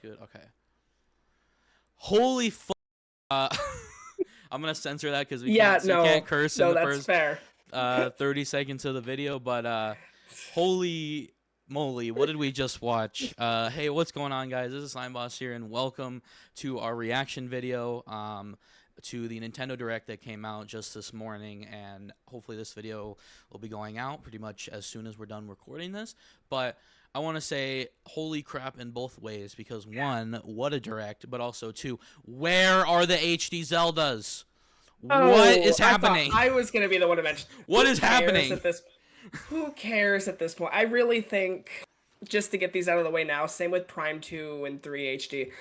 good. Okay. Holy fuck. I'm gonna censor that because we Yeah, can't. You can't no, curse in no, the that's first fair. 30 seconds of the video. But holy moly, what did we just watch? Hey, what's going on, guys? This is Slime Boss here, and welcome to our reaction video. To the Nintendo Direct that came out just this morning, and hopefully this video will be going out pretty much as soon as we're done recording this. But I want to say holy crap in both ways, because one, what a direct, but also two, where are the HD Zeldas? What Oh, is I thought happening? I was gonna be the one to mention. What is happening? Who cares at this point? I really think, just to get these out of the way now, same with Prime 2 and 3 HD.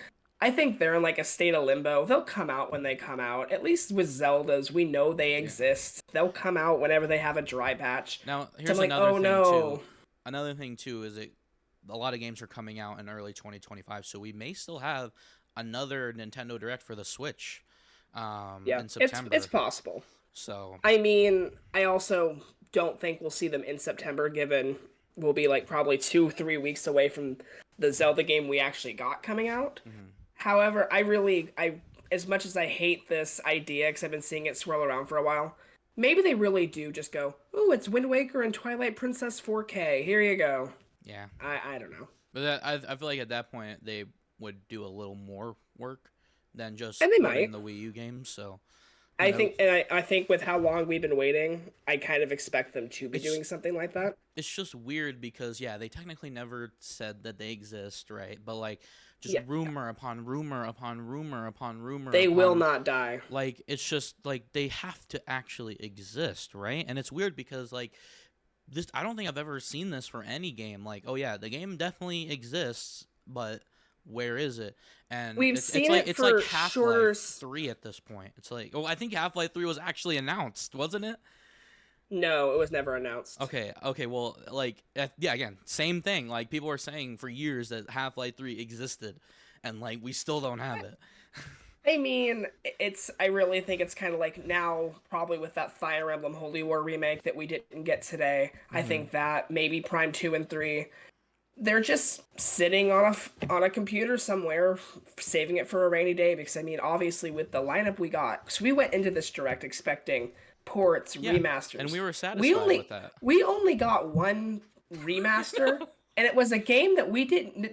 I think they're in like a state of limbo. They'll come out when they come out. At least with Zeldas, we know they Yeah. exist. They'll come out whenever they have a dry patch. Now, So I'm here's like, another oh thing no. too. Another thing too is that a lot of games are coming out in early 2025, so we may still have another Nintendo Direct for the Switch Yeah, in it's September. possible. So I mean, I also don't think we'll see them in September, given we'll be like probably 2-3 weeks away from the Zelda game we actually got coming out. mhm. However, I as much as I hate this idea because I've been seeing it swirl around for a while, maybe they really do just go, "Ooh, it's Wind Waker and Twilight Princess 4K. Here you go." Yeah, I don't know, but I feel like at that point they would do a little more work than just and they put in might. the Wii U game. So who I knows? think, and I think with how long we've been waiting, I kind of expect them to be It's doing something like that. it's just weird because yeah, they technically never said that they exist, right? But like just Yeah, rumor upon rumor upon rumor upon rumor they will upon, not die. like, it's just like they have to actually exist, right? And it's weird because like this, I don't think I've ever seen this for any game. Like, oh yeah, the game definitely exists, but where is it? And We've it's seen like it it's like for Half-Life shorter. 3 at this point. It's like, oh, I think Half-Life 3 was actually announced, wasn't it? No, it was never announced. Okay, well, like, yeah, again, same thing. Like, people were saying for years that Half-Life 3 existed, and, like, we still don't have it. I mean, I really think it's kind of like now, probably with that Fire Emblem Holy War remake that we didn't get today. I Hmm. think that maybe Prime 2 and 3, they're just sitting on a computer somewhere, saving it for a rainy day. Because I mean, obviously, with the lineup we got, so we went into this direct expecting ports, Yeah, and remasters. we were We satisfied with only that. we only got one remaster, and it was a game that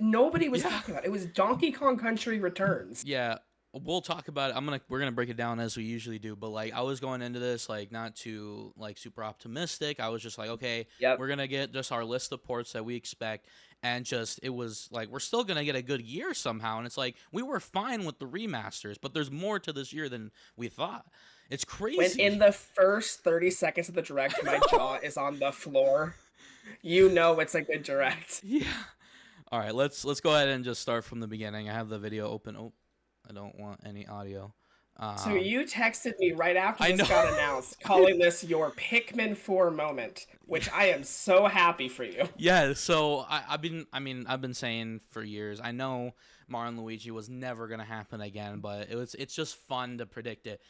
nobody was Yeah. talking about. It was Donkey Kong Country Returns. Yeah, we'll talk about it. We're gonna break it down as we usually do, but like I was going into this like not too like super optimistic. I was just like, okay, Yep. we're gonna get just our list of ports that we expect, and just it was like we're still gonna get a good year somehow. And it's like we were fine with the remasters, but there's more to this year than we thought. It's When crazy. in the first 30 seconds of the direct, my jaw is on the floor. You know it's a good direct. Yeah. All right, let's go ahead and just start from the beginning. I have the video open. Oh, I don't want any audio. So Um, you texted me right after I this know. got announced, calling this your Pikmin 4 moment, which I am so happy for you. Yeah, so I've been saying for years. I know Mario and Luigi was never gonna happen again, but it's just fun to predict it.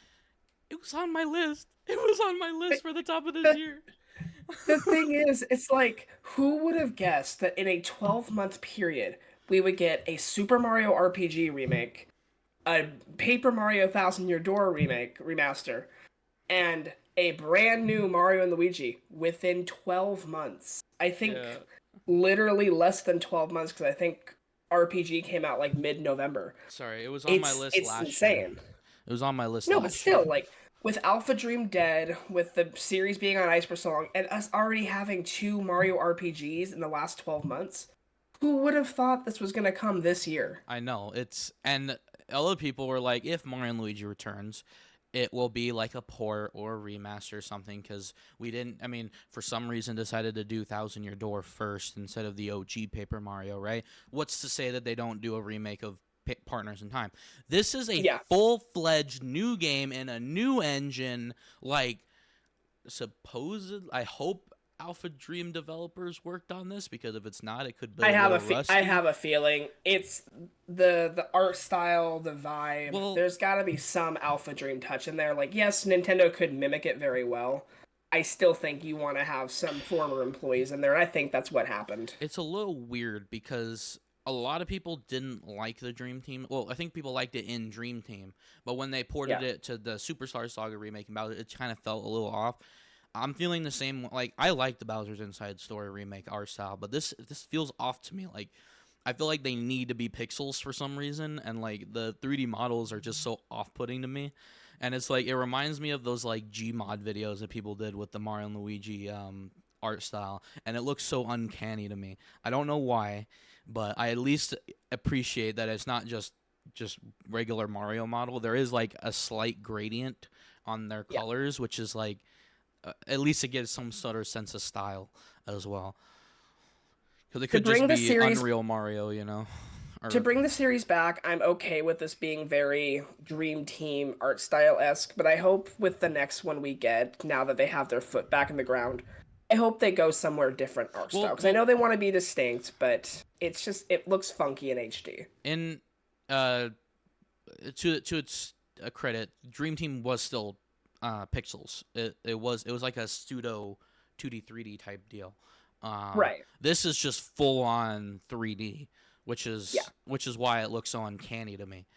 It was on my list. It was on my list for the top of this The, year. the thing is, it's like, who would have guessed that in a 12-month period, we would get a Super Mario RPG remake, a Paper Mario Thousand Year Door remaster, and a brand new Mario and Luigi within 12 months. I think Yeah. literally less than 12 months because I think RPG came out like mid-November. Sorry, it was on my It's list it's last year. insane. It was on my list No, but last year. still, like with Alpha Dream dead, with the series being on ice for so long, and us already having two Mario RPGs in the last 12 months, who would have thought this was gonna come this year? I know. And other people were like, if Mario and Luigi returns, it will be like a port or a remaster or something, because we didn't, I mean, for some reason decided to do Thousand Year Door first instead of the OG Paper Mario, right? What's to say that they don't do a remake of Partners in Time? This is a Yeah, full-fledged new game and a new engine. Like, supposed, I hope Alpha Dream developers worked on this, because if it's not, it could be a little I rusty. have a feeling it's the art style, the vibe. Well, There's got to be some Alpha Dream touch in there. Like, yes, Nintendo could mimic it very well. I still think you want to have some former employees in there, and I think that's what happened. it's a little weird because a lot of people didn't like the Dream Team. Well, I think people liked it in Dream Team, but when they ported it to the Superstar Saga remake and Bowser, it kind of felt a little off. I'm feeling the same. Like, I like the Bowser's Inside Story remake art style, but this feels off to me. Like, I feel like they need to be pixels for some reason, and like the 3D models are just so off-putting to me. And it's like, it reminds me of those like Gmod videos that people did with the Mario and Luigi art style, and it looks so uncanny to me. I don't know why, but I at least appreciate that it's not just regular Mario model. There is like a slight gradient on their colors, which is like at least it gives some sort of sense of style as well. Because it could just be Unreal Mario, you know. To bring the series back, I'm okay with this being very Dream Team art style-esque, but I hope with the next one we get, now that they have their foot back in the ground, I hope they go somewhere different art style. Because I know they want to be distinct, but it looks funky in HD. In to its credit, Dream Team was still pixels. It was like a pseudo 2D 3D type deal. Right. This is just full on 3D, which is why it looks so uncanny to me.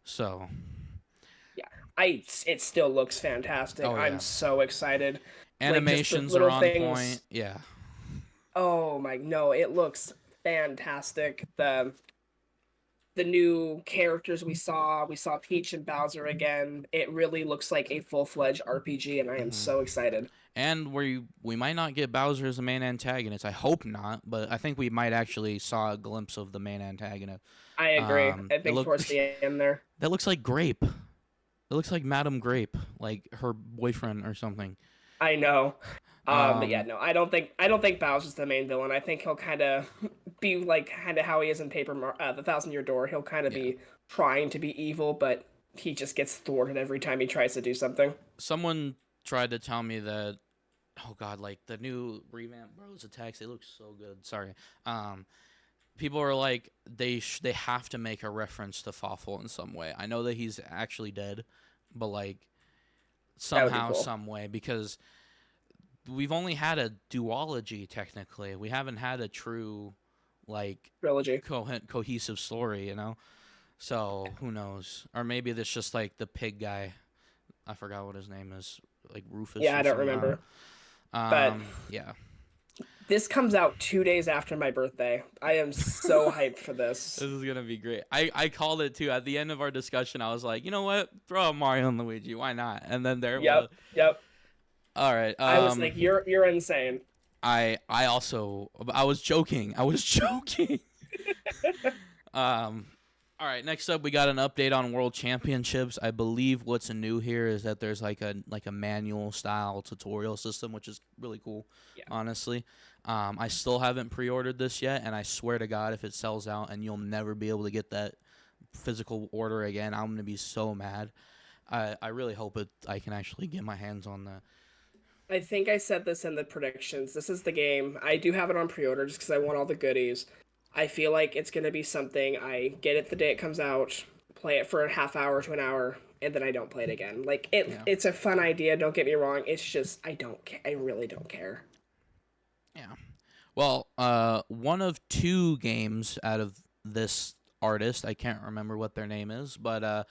So yeah, it still looks fantastic. Oh, yeah. I'm so excited. Animations are on point. Yeah. Oh my, no, it looks fantastic. The new characters we saw Peach and Bowser again. It really looks like a full-fledged RPG, and I am so excited. And we might not get Bowser as the main antagonist. I hope not, but I think we might actually saw a glimpse of the main antagonist. I agree. I think towards the end there. That looks like Grape. It looks like Madame Grape, like her boyfriend or something. I know. But yeah, no, I don't think Bowser's the main villain. I think he'll kind of be like how he is in the Thousand Year Door. He'll kind of be trying to be evil, but he just gets thwarted every time he tries to do something. Someone tried to tell me that, oh god, like the new revamp Bros attacks, they look so good. Sorry. People are like they have to make a reference to Fawful in some way. I know that he's actually dead, but like somehow, some way, because we've only had a duology technically. We haven't had a true like trilogy, cohesive story, you know. So who knows? Or maybe this just like the pig guy. I forgot what his name is, like Rufus. Yeah, I don't remember. But yeah, this comes out 2 days after my birthday. I am so hyped for this. This is gonna be great. I called it too. At the end of our discussion, I was like, you know what? Throw out Mario and Luigi. Why not? And then there. Yep. All right. I was like, you're insane. I was joking. All right, next up we got an update on World Championships. I believe what's new here is that there's like a manual style tutorial system, which is really cool, honestly. I still haven't pre-ordered this yet, and I swear to God if it sells out and you'll never be able to get that physical order again, I'm going to be so mad. I really hope I can actually get my hands on that. I think I said this in the predictions. This is the game. I do have it on pre-order just because I want all the goodies. I feel like it's going to be something I get it the day it comes out, play it for a half hour to an hour, and then I don't play it again. Like, it's a fun idea, don't get me wrong. It's just, I really don't care. Yeah. Well, one of two games out of this artist, I can't remember what their name is, but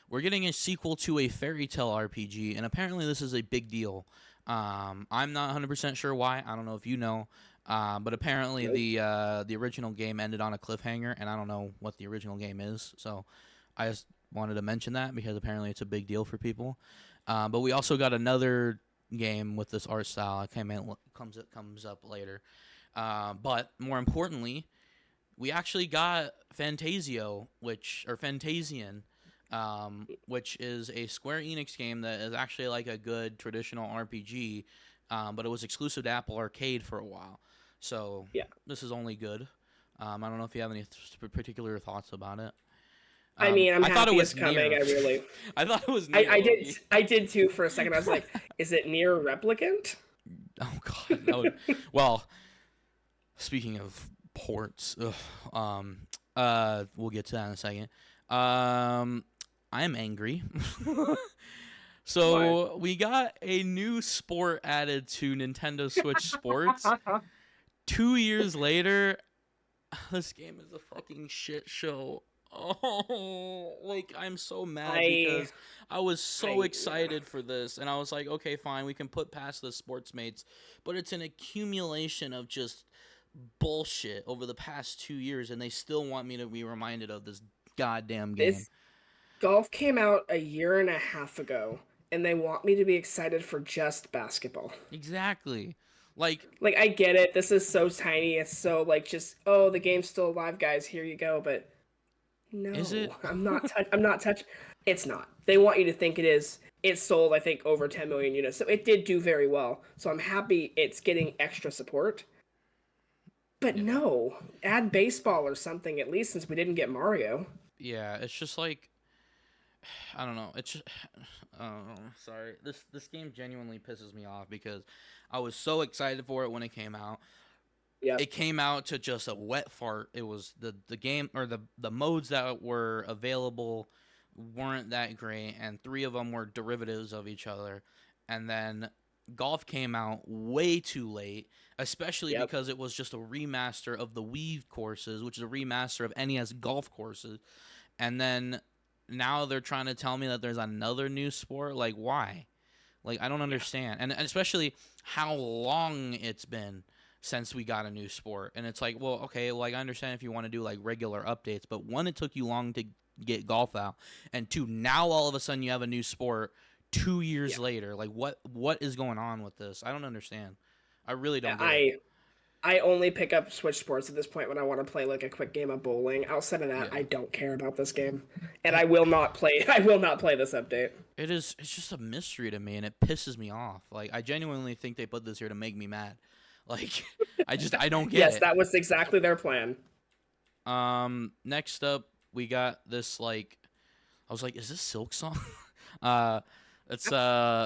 we're getting a sequel to a fairy tale RPG, and apparently this is a big deal. I'm not 100% sure why. I don't know if you know. But apparently the original game ended on a cliffhanger, and I don't know what the original game is, so I just wanted to mention that because apparently it's a big deal for people. But we also got another game with this art style. It comes up later. But more importantly, we actually got Fantasian, which is a Square Enix game that is actually like a good traditional RPG, but it was exclusive to Apple Arcade for a while. So this is only good. I don't know if you have any particular thoughts about it. I mean, I'm happy it's coming. I thought it was Nier. I did too for a second. I was like, is it Nier Replicant? Oh god. No. Well, speaking of ports, we'll get to that in a second. I'm angry. So we got a new sport added to Nintendo Switch Sports. 2 years later, This game is a fucking shit show. Oh, like I'm so mad I because I was so yeah. excited for this, and I was like, okay, fine, we can put past the sports mates, but it's an accumulation of just bullshit over the past 2 years, and they still want me to be reminded of this goddamn game. This golf came out a year and a half ago, and they want me to be excited for just basketball. Exactly. Like, Like I get it. This is so tiny. It's so like just oh, the game's still alive, guys. Here you go. But is it? no, I'm not touch. It's not. They want you to think it is. It sold, I think, over 10 million units, so it did do very well. So I'm happy it's getting extra support. But Yeah. no, add baseball or something at least since we didn't get Mario. Yeah, it's just like I don't know. It's just, sorry. This game genuinely pisses me off because I was so excited for it when it came out. Yep. It came out to just a wet fart. It was the game or the modes that were available weren't that great, and three of them were derivatives of each other. And then golf came out way too late, especially Yep. because it was just a remaster of the Wii courses, which is a remaster of NES golf courses. And then now they're trying to tell me that there's another new sport. Like, why? Like, I don't Yeah. understand. And especially how long it's been since we got a new sport. And it's like, well, okay, like, I understand if you want to do, like, regular updates. But one, it took you long to get golf out. And two, now all of a sudden you have a new sport 2 years Yeah. later. Like, what is going on with this? I don't understand. I really don't get it. I only pick up Switch Sports at this point when I want to play like a quick game of bowling. Outside of that, Yeah. I don't care about this game, and I It, will not play. I will not play this update. it's just a mystery to me, and it pisses me off. Like, I genuinely think they put this here to make me mad. Like, I don't get Yes, it. that was exactly their plan. Next up, we got this, like, I was like, is this Silk Song? uh, it's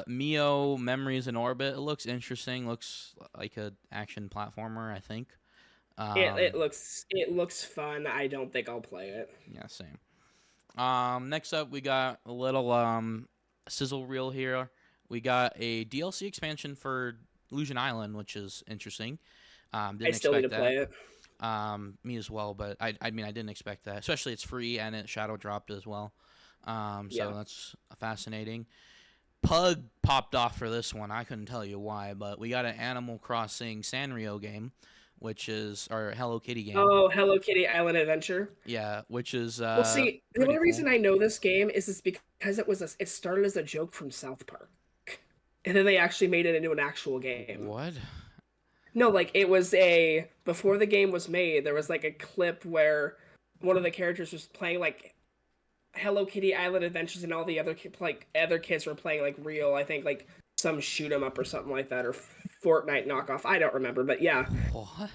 Mio Memories in Orbit. It looks interesting. Looks like a action platformer, I think. It Um, looks fun. I don't think I'll play it. yeah, same. Next up, we got a little sizzle reel here. We got a DLC expansion for Illusion Island, which is interesting. I Didn't still need to expect that. play it. Me as well, but I mean, I didn't expect that. Especially it's free and it shadow dropped as well. So Yeah. that's fascinating. Pug popped off for this one. I couldn't tell you why, but we got an Animal Crossing Sanrio game, which is our Hello Kitty game. Oh, Hello Kitty Island Adventure. Yeah, which is Well, see, the pretty only cool. reason I know this game is because it started as a joke from South Park, and then they actually made it into an actual game. What? No, like it was a before the game was made, there was like a clip where one of the characters was playing like Hello Kitty Island Adventures, and all the other kids were playing like real, I think like some shoot 'em up or something like that, or Fortnite knockoff. I don't remember, but yeah, What?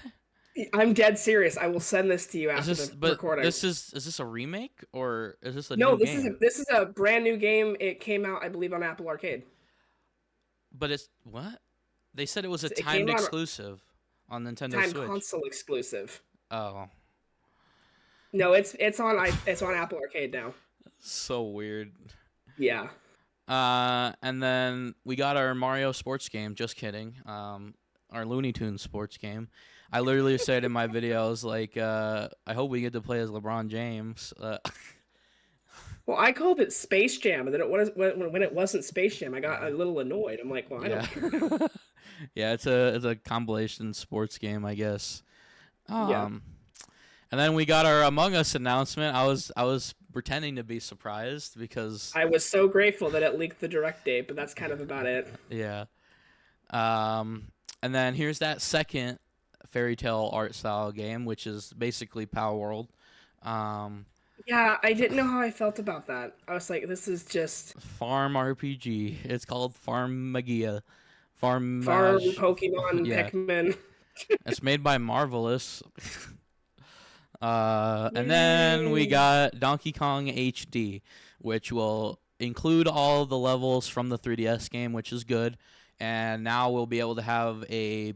I'm dead serious. I will send this to you Is after this the but recording. this is this a remake or is this a No, new game? this is a brand new game. It came out, I believe, on Apple Arcade. But it's what? They said it was a It timed came on exclusive on Nintendo time Switch. console exclusive. Oh, No, it's on Apple Arcade now. so weird. Yeah. And then we got our Mario sports game. Just kidding. Our Looney Tunes sports game. I literally said in my video, I was like, I hope we get to play as LeBron James. Well, I called it Space Jam, and then when it wasn't Space Jam, I got a Yeah. little annoyed. I'm like, well, I don't Yeah. care. Yeah, it's a compilation sports game, I guess. Yeah. Um, and then we got our Among Us announcement. I was pretending to be surprised because I was so grateful that it leaked the direct date, but that's kind of about it. yeah. And then here's that second fairy tale art style game, which is basically Power World. Um, Yeah, I didn't know how I felt about that. I was like, this is just Farm RPG. It's called Farmagia. Farm, Farmage. Pokemon, Yeah, Pikmin. it's made by Marvelous. And then we Yay. got Donkey Kong HD, which will include all the levels from the 3DS game, which is good. And now we'll be able to have a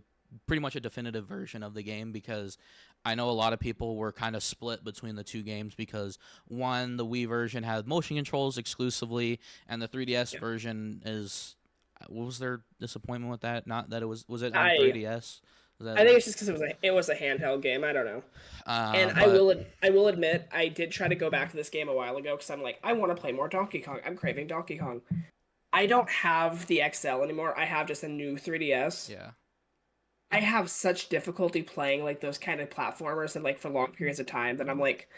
pretty much a definitive version of the game because I know a lot of people were kind of split between the two games because one, the Wii version had motion controls exclusively, and the 3DS Yeah. version is. What was their disappointment with that? Not that it was it on I 3DS Is that I think it? it's just because it was a handheld game. I don't know. And But I will admit I did try to go back to this game a while ago because I'm like I want to play more Donkey Kong. I'm craving Donkey Kong. I don't have the XL anymore. I have just a new 3DS. yeah, I have such difficulty playing like those kind of platformers and like for long periods of time that I'm like,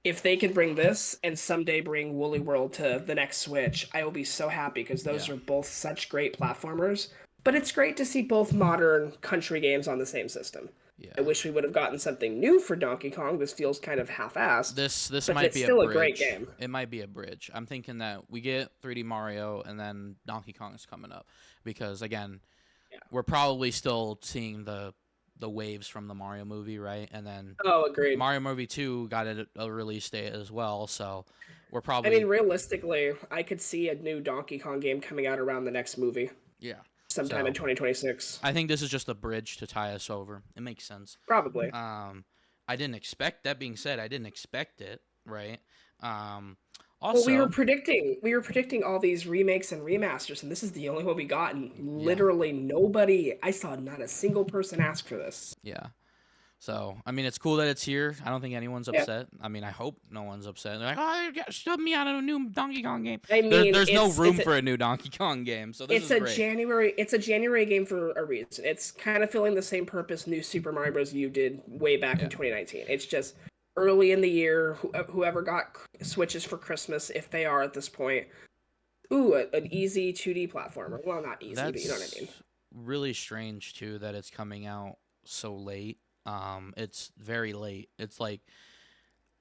if they could bring this and someday bring Woolly World to the next Switch, I will be so happy because those yeah, are both such great platformers. But it's great to see both modern country games on the same system. I yeah. wish we would have gotten something new for Donkey Kong. This feels kind of half-assed, This but might it's be a still a great bridge. game. It might be a bridge. I'm thinking that we get 3D Mario and then Donkey Kong is coming up because again, Yeah. we're probably still seeing the waves from the Mario movie, right? And then Oh, agreed. Mario movie 2 got a release date as well, so we're I mean, probably realistically, I could see a new Donkey Kong game coming out around the next movie, yeah. sometime in So 2026. I think this is just a bridge to tie us over. It makes sense. Probably. Um, I didn't expect. That being said, I didn't expect it. Right. Um, Well, also, we were predicting all these remakes and remasters, and this is the only one we got. And yeah, literally nobody, I saw not a single person ask for this. yeah. So I mean, it's cool that it's here. I don't think anyone's Yeah, upset. I mean, I hope no one's upset. They're like, oh, they shoved me out of a new Donkey Kong game. I mean, There's no room for a new Donkey Kong game, so this is great. It's a January game for a reason. It's kind of filling the same purpose New Super Mario Bros. U did way back Yeah, in 2019. It's just early in the year. Whoever got Switches for Christmas, if they are at this point, ooh, an easy 2D platformer. Well, not easy, but you know what I that's mean. really strange too that it's coming out so late. It's very late. It's like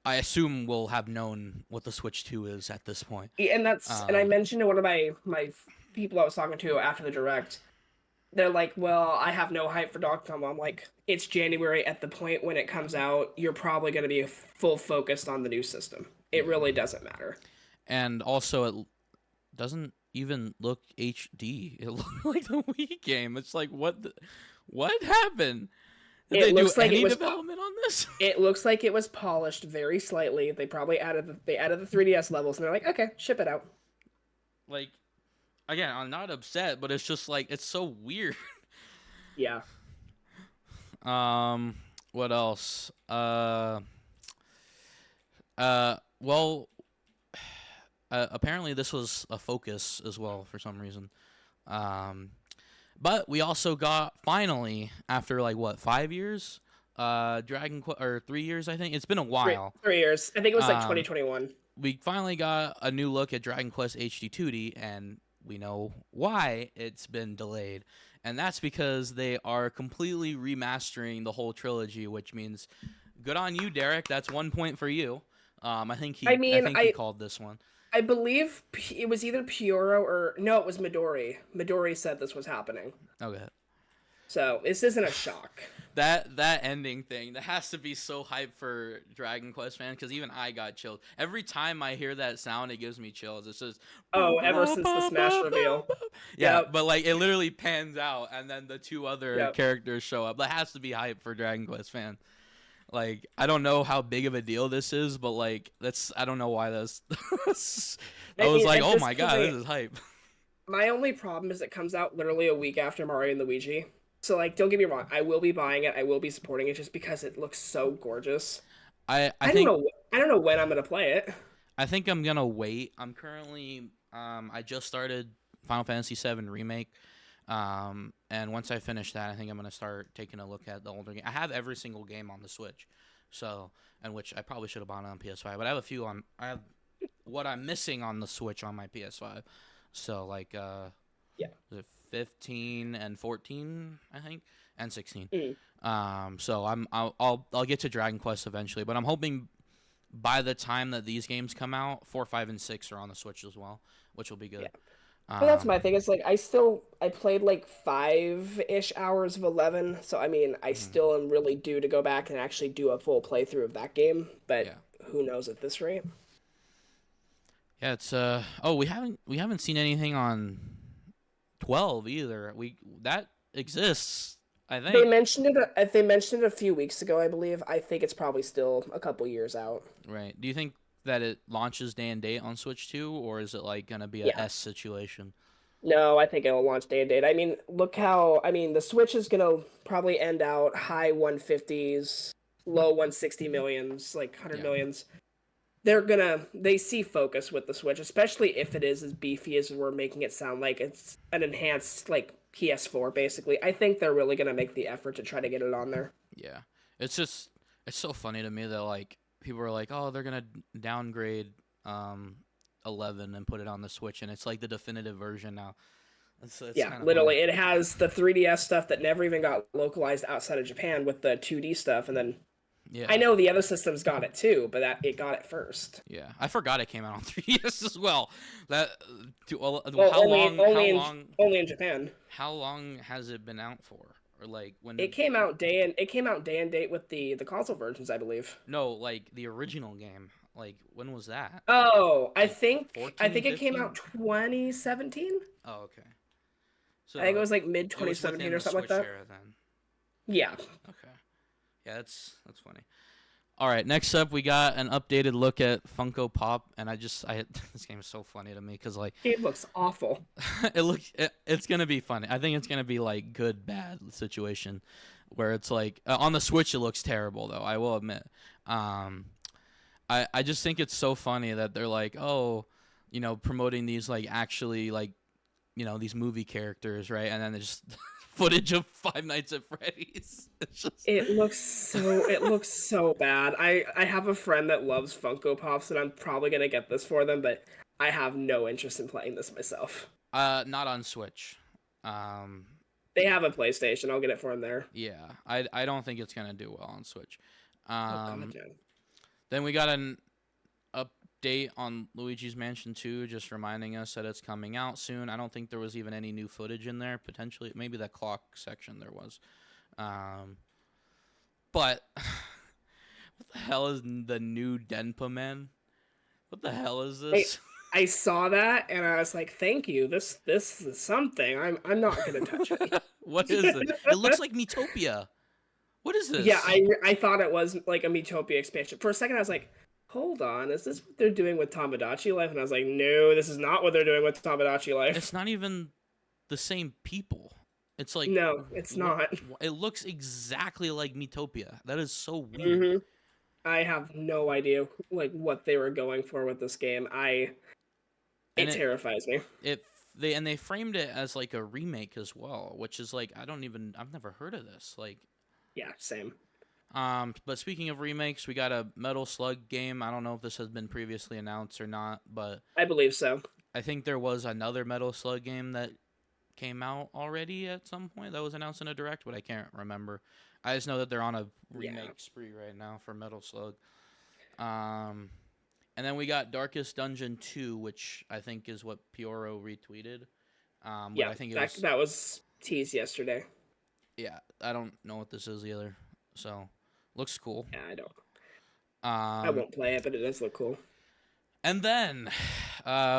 I assume we'll have known what the Switch 2 is at this point. Yeah, and I Um, mentioned to one of my people I was talking to after the direct. They're like, "Well, I have no hype for Donkey Kong." I'm like, "It's January. At the point when it comes out, you're probably going to be full focused on the new system. It yeah. really doesn't matter." And also, it doesn't even look HD. It looks like the Wii game. It's like, what happened? Did It they do looks like it any was development on this? it looks like it was polished very slightly. They probably added the 3DS levels, and they're like, "Okay, ship it out." Like, again, I'm not upset, but it's just like, it's so weird. Yeah. What else? Well, apparently this was a focus as well for some reason. Um, but we also got finally after like what 5 years, Dragon Quest or 3 years I think it's been a Three, while. 3 years. I think it was like Um, 2021. we finally got a new look at Dragon Quest HD 2D, and we know why it's been delayed. And that's because they are completely remastering the whole trilogy, which means good on you, Derek. That's 1 point for you. I I mean, think he called this one. I believe it was either Pioro or no, it was Midori. Midori said this was happening. Okay. So this isn't a shock. That ending thing, that has to be so hype for Dragon Quest fans, because even I got chills. Every time I hear that sound, it gives me chills. It's just Oh, ever since the Smash reveal. yeah, Yep. but like it literally pans out, and then the two other Yep. characters show up. That has to be hype for Dragon Quest fans. Like I don't know how big of a deal this is, but like I don't know why that's. I I was mean, like, at oh this my god, point, this is hype. my only problem is it comes out literally a week after Mario and Luigi. So like, don't get me wrong, I will be buying it. I will be supporting it just because it looks so gorgeous. I I don't think know. I don't know when I'm gonna play it. I think I'm gonna wait. I'm currently I just started Final Fantasy VII Remake. And once I finish that, I think I'm gonna start taking a look at the older game. I have every single game on the Switch, so and which I probably should have bought on PS5, but I have a few on. I have what I'm missing on the Switch on my PS5. So like Yeah. was it 15 and 14, I think, and 16. Mm. So I'll get to Dragon Quest eventually, but I'm hoping by the time that these games come out, 4, 5, and 6 are on the Switch as well, which will be good. Yeah. But that's my Um, thing. It's like I played like 5-ish hours of 11. So I mean, I mhm, still am really due to go back and actually do a full playthrough of that game. But yeah, who knows at this rate? yeah. It's oh we haven't seen anything on 12 either. We that exists, I They think. mentioned it. They mentioned it a few weeks ago, I believe. I think it's probably still a couple years out. Right. Do you think that it launches day and date on Switch 2, or is it like gonna be a Yeah. S situation? No, I think it'll launch day and date. I mean, look how the Switch is gonna probably end out high 150s, low 160 millions, like 100 Yeah. millions. They see focus with the Switch, especially if it is as beefy as we're making it sound like it's an enhanced like PS4 basically. I think they're really gonna make the effort to try to get it on there. Yeah. It's just it's so funny to me that like people are like, "Oh, they're going to downgrade 11 and put it on the Switch," and it's like the definitive version now. It's Yeah, kind of funny. literally, it has the 3DS stuff that never even got localized outside of Japan with the 2D stuff, and then I Yeah. know the other systems got it too, but that it got it first. Yeah. I forgot it came out on 3DS as well. That well, Well, how long only in Japan. how long has it been out for? Or like when It did came out day and date with the console versions, I believe. No, like the original game. Like when was that? Oh, Like I 14, think it came 15? out 2017. Oh, okay. I think it So was like mid it was 2017 within or the something like Switch that. era then. Yeah. Okay. Yeah, that's funny. All right, next up we got an updated look at Funko Pop, and I this game is so funny to me because like It looks awful. it's gonna be funny. I think it's gonna be like good bad situation, where it's like on the Switch it looks terrible though. I will admit. I just think it's so funny that they're like, oh, promoting these like actually like, these movie characters, right? And then there's just footage of Five Nights at Freddy's. It's just It looks so bad. I have a friend that loves Funko Pops, and I'm probably gonna get this for them, but I have no interest in playing this myself. not on Switch. Um, They have a PlayStation. I'll get it for them there. yeah, I don't think it's gonna do well on Switch. Oh God, Um, no. then we got an update on Luigi's Mansion 2, just reminding us that it's coming out soon. I don't think there was even any new footage in there. Potentially, maybe the clock section there was. But what the hell is the new Denpa Man? What the hell is this? I saw that and I was like, "Thank you. This is something. I'm not gonna touch it." What is it? It looks like Metopia. What is Yeah, this? I thought it was like a Metopia expansion. For a second, I was like, "Hold on, is this what they're doing with Tamagotchi Life?" And I was like, "No, this is not what they're doing with Tamagotchi It's Life." not even the same people. It's like No, it's not. it looks exactly like Metopia. That is so weird. Hmm. I have no idea like what they were going for with this game. And It terrifies me. they framed it as like a remake as well, which is like I've never heard of this. Like Yeah, same. but speaking of remakes, we got a Metal Slug game. I don't know if this has been previously announced or not, but I believe so. I think there was another Metal Slug game that came out already at some point that was announced in a direct, but I can't remember. I just know that they're on a remake Yeah. spree right now for Metal Slug. And then we got Darkest Dungeon 2, which I think is what Pioro retweeted. But Yeah, I think it was that was teased yesterday. yeah. I don't know what this is either, so looks cool. Yeah, I don't. I won't play it, but it does look cool. And then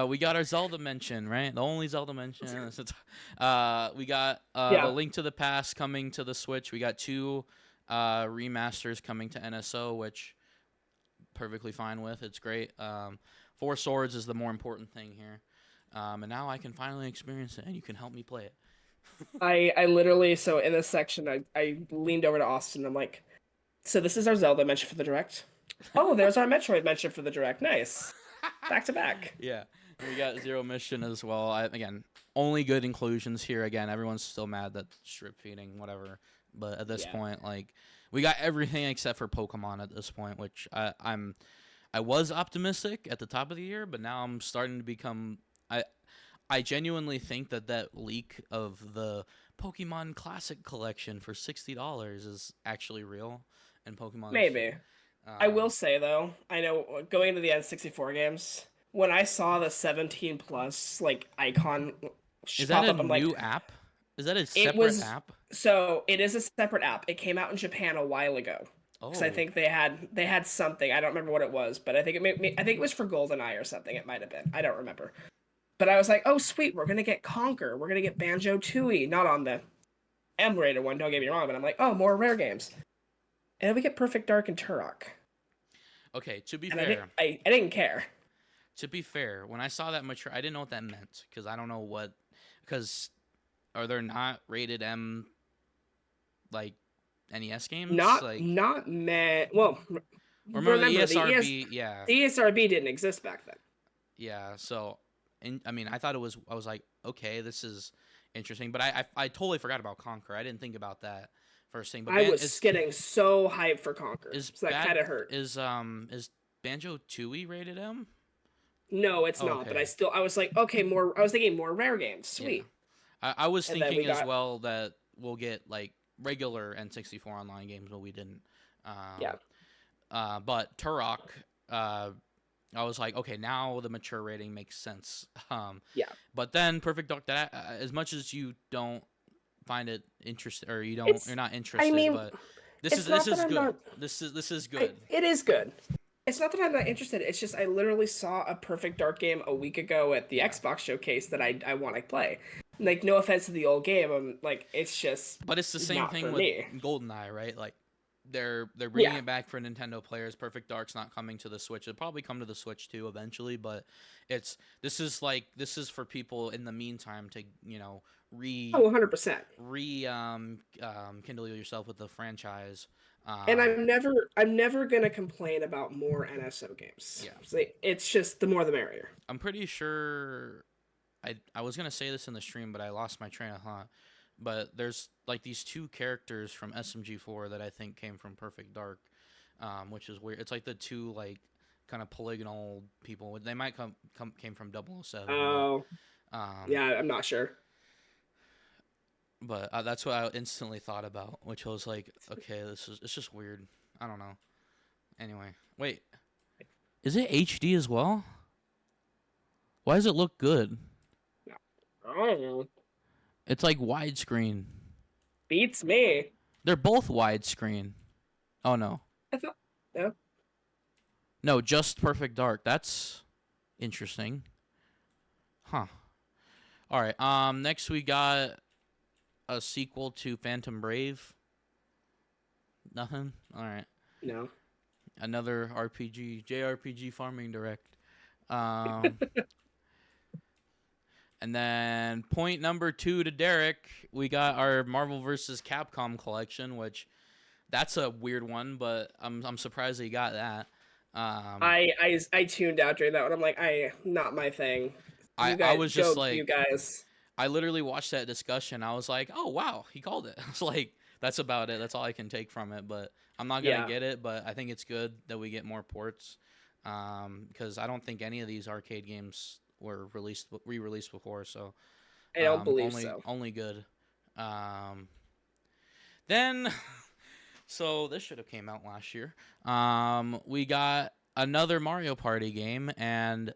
we got our Zelda mention, right? The only Zelda mention. We got Yeah. the Link to the Past coming to the Switch. We got 2 remasters coming to NSO, which perfectly fine with. It's great. 4 Swords is the more important thing here. And now I can finally experience it, and you can help me play it. I literally, so in this section, I leaned over to Austin. I'm like, so this is our Zelda mention for the direct. Oh, there's our Metroid mention for the direct. Nice. Back to back. Yeah. And we got Zero Mission as well. Again, only good inclusions here. Again, everyone's still mad that strip feeding, whatever. But at this Yeah. point, like, we got everything except for Pokemon at this point, which I was optimistic at the top of the year, but now I'm starting to become I genuinely think that leak of the Pokemon Classic Collection for $60 is actually real, and Pokemon. Maybe. I will say though, I know going into the N64 games, when I saw the 17 plus like icon Is pop that a up, I'm like, new app? Is that a it separate was app? so it is a separate app. It came out in Japan a while ago. Because I Oh, think they had something. I don't remember what it was, but I think I think it was for GoldenEye or something. It might have been. I don't remember. But I was like, oh sweet, we're gonna get Conker. We're gonna get Banjo Tooie. Not on the emulator one. Don't get me wrong, but I'm like, oh, more rare games. And then we get Perfect Dark and Turok. okay. To be And fair, I didn't care. when I saw that mature, I didn't know what that meant because I don't know what. Because are there not rated M like NES games? Not Like, not mad. Well, or remember the remember ESRB? Yeah, the ESRB didn't exist back then. yeah. So, and I mean, I thought it was. I was like, okay, this is interesting. But I totally forgot about Conquer. I didn't think about that first thing. But I was getting so hyped for Conquer, is so that bad kind of hurt. is Banjo Tooie rated M? No, it's Oh, not. But okay. I was like, okay, more. I was thinking more rare games. Yeah. Sweet. I was And then we thinking as got well that we'll get like regular N64 online games, but we didn't. yeah. But Turok, I was like, okay, now the mature rating makes sense. Yeah. But then Perfect Dark, that as much as you don't find it interesting, or you're not I interested, mean, but it's this not that is I'm good. not. This is good. It is good. It's not that I'm not interested. It's just I literally saw a Perfect Dark game a week ago at the Yeah. Xbox showcase that I want to play. Like, no offense to the old game, I'm like, it's just But it's the same not for thing with me. GoldenEye, right? Like they're bringing Yeah. it back for Nintendo players. Perfect Dark's not coming to the Switch. It'll probably come to the Switch too eventually, but this is for people in the meantime to, Oh, 100%. kindle yourself with the franchise. And Um I'm never gonna complain about more NSO games. yeah. So it's just the more the merrier. I'm pretty sure I was going to say this in the stream, but I lost my train of thought. But there's like these two characters from SMG4 that I think came from Perfect Dark, which is weird. It's like the two like kind of polygonal people. They might came from 007, Oh, but yeah, I'm not sure. that's what I instantly thought about, which was like, okay, it's just weird. I don't know. Anyway, wait, is it HD as well? Why does it look good? Oh, It's like widescreen. beats me. They're both widescreen. Oh no. I thought no. No, just Perfect Dark. That's interesting. Huh. All right. Next we got a sequel to Phantom Brave. Nothing. All right. No. Another RPG, JRPG Farming Direct. Um, and then point number 2 to Derek, we got our Marvel vs. Capcom collection, which that's a weird one, but I'm surprised that you got that. I tuned out during that one. I'm like, not my thing. You I guys was just go, like, you guys. I literally watched that discussion. I was like, oh wow, he called it. I was like, that's about it. That's all I can take from it. But I'm not gonna get it. But I think it's good that we get more ports, because I don't think any of these arcade games were re-released before. So I don't believe so. only good. Then so this should have came out last year. We got another Mario Party game, and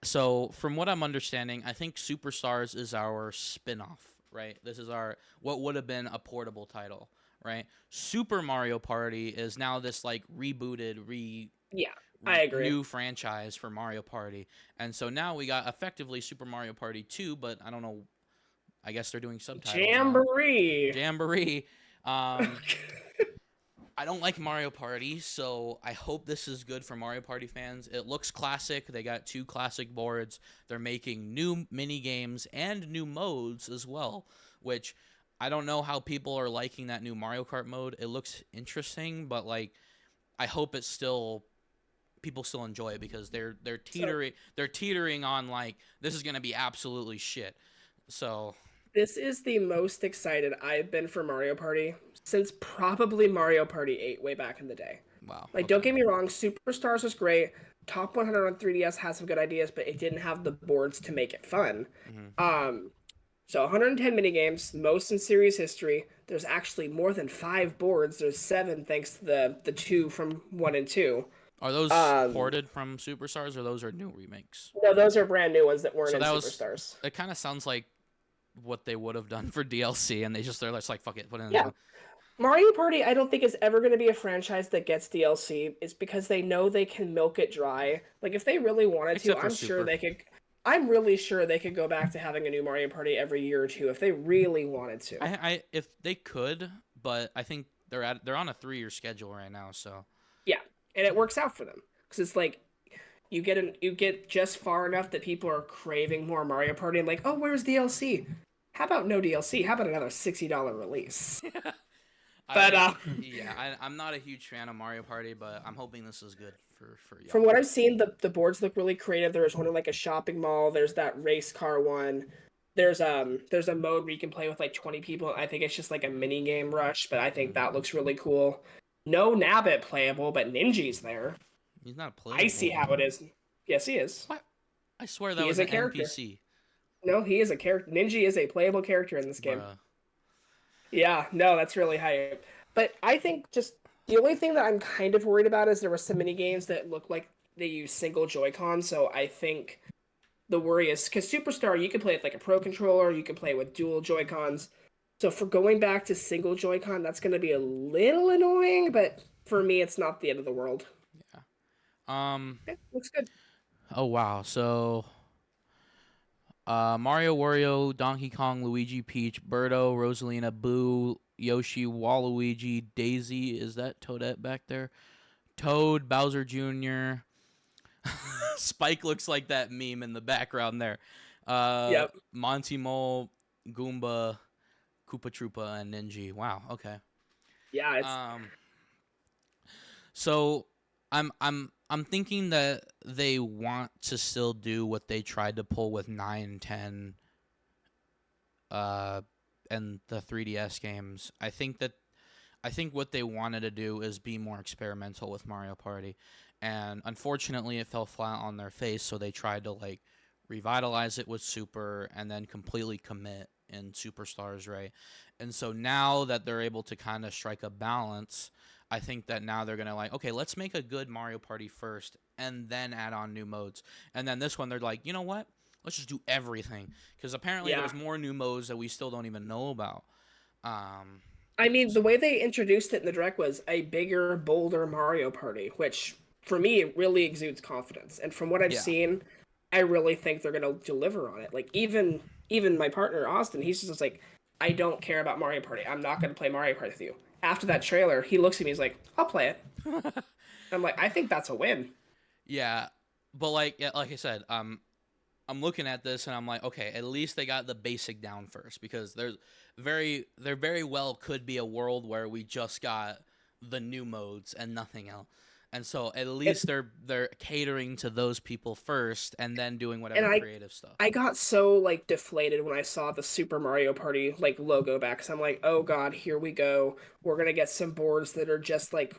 so from what I'm understanding, I think Superstars is our spin-off, right? This is our what would have been a portable title, right? Super Mario Party is now this like rebooted, Yeah, I agree. new franchise for Mario Party. And so now we got effectively Super Mario Party 2, but I don't know, I guess they're doing subtitles Jamboree. now. Jamboree. I don't like Mario Party, so I hope this is good for Mario Party fans. It looks classic. They got 2 classic boards. They're making new mini games and new modes as well, which I don't know how people are liking that new Mario Kart mode. It looks interesting, but like I hope it's still people still enjoy it, because they're teetering on like this is going to be absolutely shit. So this is the most excited I've been for Mario Party since probably Mario Party 8 way back in the day. wow. Like, don't get me wrong, Superstars was great. Top 100 on 3DS has some good ideas, but it didn't have the boards to make it fun. Mm-hmm. So 110 minigames, most in series history. There's actually more than 5 boards. There's 7 thanks to the 2 from 1 and 2. Are those ported from Superstars, or those are new remakes? No, those are brand new ones that weren't in Superstars. It kind of sounds like what they would have done for DLC, and they're just like, fuck it, put it in. Yeah. Mario Party, I don't think is ever going to be a franchise that gets DLC. It's because they know they can milk it dry. Like, if they really wanted to, I'm sure they could. I'm really sure they could go back to having a new Mario Party every year or two if they really wanted to. If they could, but I think they're on a 3-year schedule right now, so yeah, and it works out for them because it's like you get just far enough that people are craving more Mario Party and like, oh, where's DLC? How about no DLC? How about another $60 release? But I yeah, I'm not a huge fan of Mario Party, but I'm hoping this is good for from y'all. what I've seen, the boards look really creative. There's one in like a shopping mall. There's that race car one. There's a mode where you can play with like 20 people. I think it's just like a mini game rush, but I think that looks really cool. No Nabbit playable, but Ninji's there. He's not I see playable. how it is. Yes, he is. What? I swear that He is was a an character. NPC, No, he is a character. Ninji is a playable character in this game. bruh. Yeah, no, that's really hype. But I think just the only thing that I'm kind of worried about is there were some mini games that look like they use single Joy-Con. So I think the worry is because Superstar, you can play with like a Pro controller, you can play with dual Joy-Cons. So for going back to single Joy-Con, that's going to be a little annoying. But for me, it's not the end of the world. Yeah. Um. Okay, looks good. Oh wow. So, Mario, Wario, Donkey Kong, Luigi, Peach, Birdo, Rosalina, Boo, Yoshi, Waluigi, Daisy. Is that Toadette back there? Toad, Bowser Jr. Spike looks like that meme in the background there. Yep. Monty Mole, Goomba, Koopa Troopa, and Ninja. Wow. Okay. Yeah, it's Um. So I'm thinking that they want to still do what they tried to pull with 9, 10, uh, and the 3DS games. I think what they wanted to do is be more experimental with Mario Party, and unfortunately, it fell flat on their face. So they tried to like revitalize it with Super, and then completely commit in Superstars, right? And so now that they're able to kind of strike a balance, I think that now they're gonna like, okay, let's make a good Mario Party first, and then add on new modes. And then this one, they're like, you know what? Let's just do everything, because apparently yeah. there's more new modes that we still don't even know about. Um, I mean, the way they introduced it in the direct was a bigger, bolder Mario Party, which for me it really exudes confidence. And from what I've yeah, seen, I really think they're gonna deliver on it. Like even my partner Austin, he's just like, I don't care about Mario Party. I'm not gonna play Mario Party with you. After that trailer, he looks at me, he's like, I'll play it. I'm like, I think that's a win. yeah, but like yeah, like I said, I'm looking at this and I'm like, okay, at least they got the basic down first, because there very well could be a world where we just got the new modes and nothing else. And so at And least they're catering to those people first, and then doing and whatever creative stuff. I got so like deflated when I saw the Super Mario Party like logo back. Cause I'm like, oh god, here we go. We're gonna get some boards that are just like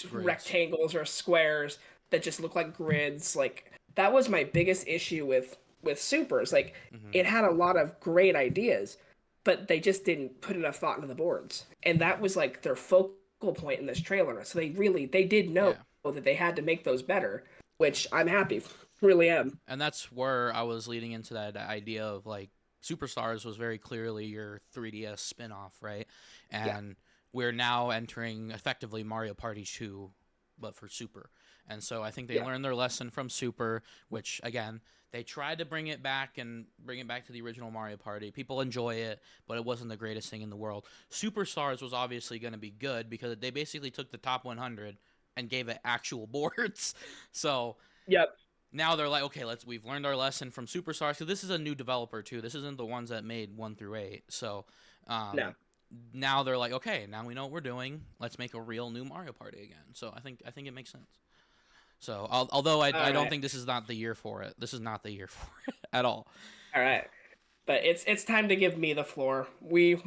Grids. rectangles or squares that just look like grids. Like that was my biggest issue with Supers. Like Hmm. it had a lot of great ideas, but they just didn't put enough thought into the boards. And that was like their focal point in this trailer. So they did know Yeah. that they had to make those better, which I'm happy. Really am. And that's where I was leading into that idea of like Superstars was very clearly your 3DS spin-off, right? Yeah. And we're now entering effectively Mario Party 2, but for Super. And so I think they Yeah. learned their lesson from Super, which again, they tried to bring it back and bring it back to the original Mario Party. People enjoy it, but it wasn't the greatest thing in the world. Superstars was obviously going to be good because they basically took the top 100 and gave it actual boards. So Yep. now they're like, okay, we've learned our lesson from Superstars. So this is a new developer too. This isn't the ones that made 1 through 8. So No. now they're like, okay, now we know what we're doing. Let's make a real new Mario Party again. So I think it makes sense. So although All I don't right. think this is not the year for it. This is not the year for it at all. All right. But it's time to give me the floor. We're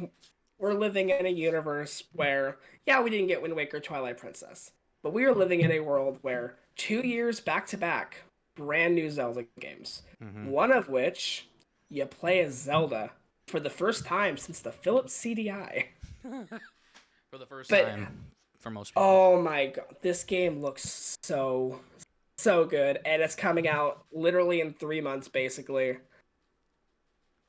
living in a universe where yeah, we didn't get Wind Waker Twilight Princess, but we are living in a world where 2 years back to back, brand new Zelda games. Hmm. One of which you play as Zelda for the first time since the Philips CDI. For the first But time for most people. oh my god, this game looks so good, and it's coming out literally in 3 months, basically.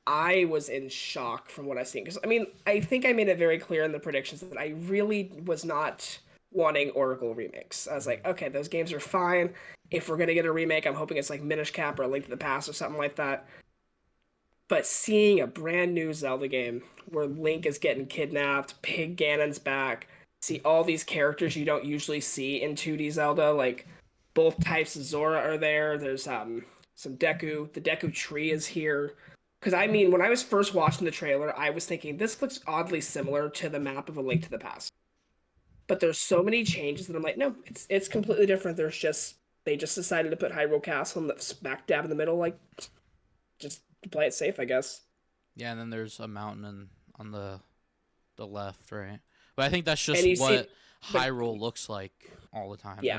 I was in shock from what I've seen. Because, I mean, I think I made it very clear in the predictions that I really was not wanting Oracle remakes. I was like, okay, those games are fine. If we're going to get a remake, I'm hoping it's like Minish Cap or Link to the Past or something like that. But seeing a brand new Zelda game where Link is getting kidnapped, Pig Ganon's back, see all these characters you don't usually see in 2D Zelda, like, Both types of Zora are there. There's some Deku. The Deku tree is here. Because I mean, when I was first watching the trailer, I was thinking this looks oddly similar to the map of A Link to the Past. But there's so many changes that I'm like, no, it's completely different. They just decided to put Hyrule Castle in the smack dab in the middle, like just to play it safe, I guess. Yeah, and then there's a mountain on the left, right? But I think that's And just you see, what but Hyrule looks like all the time. yeah,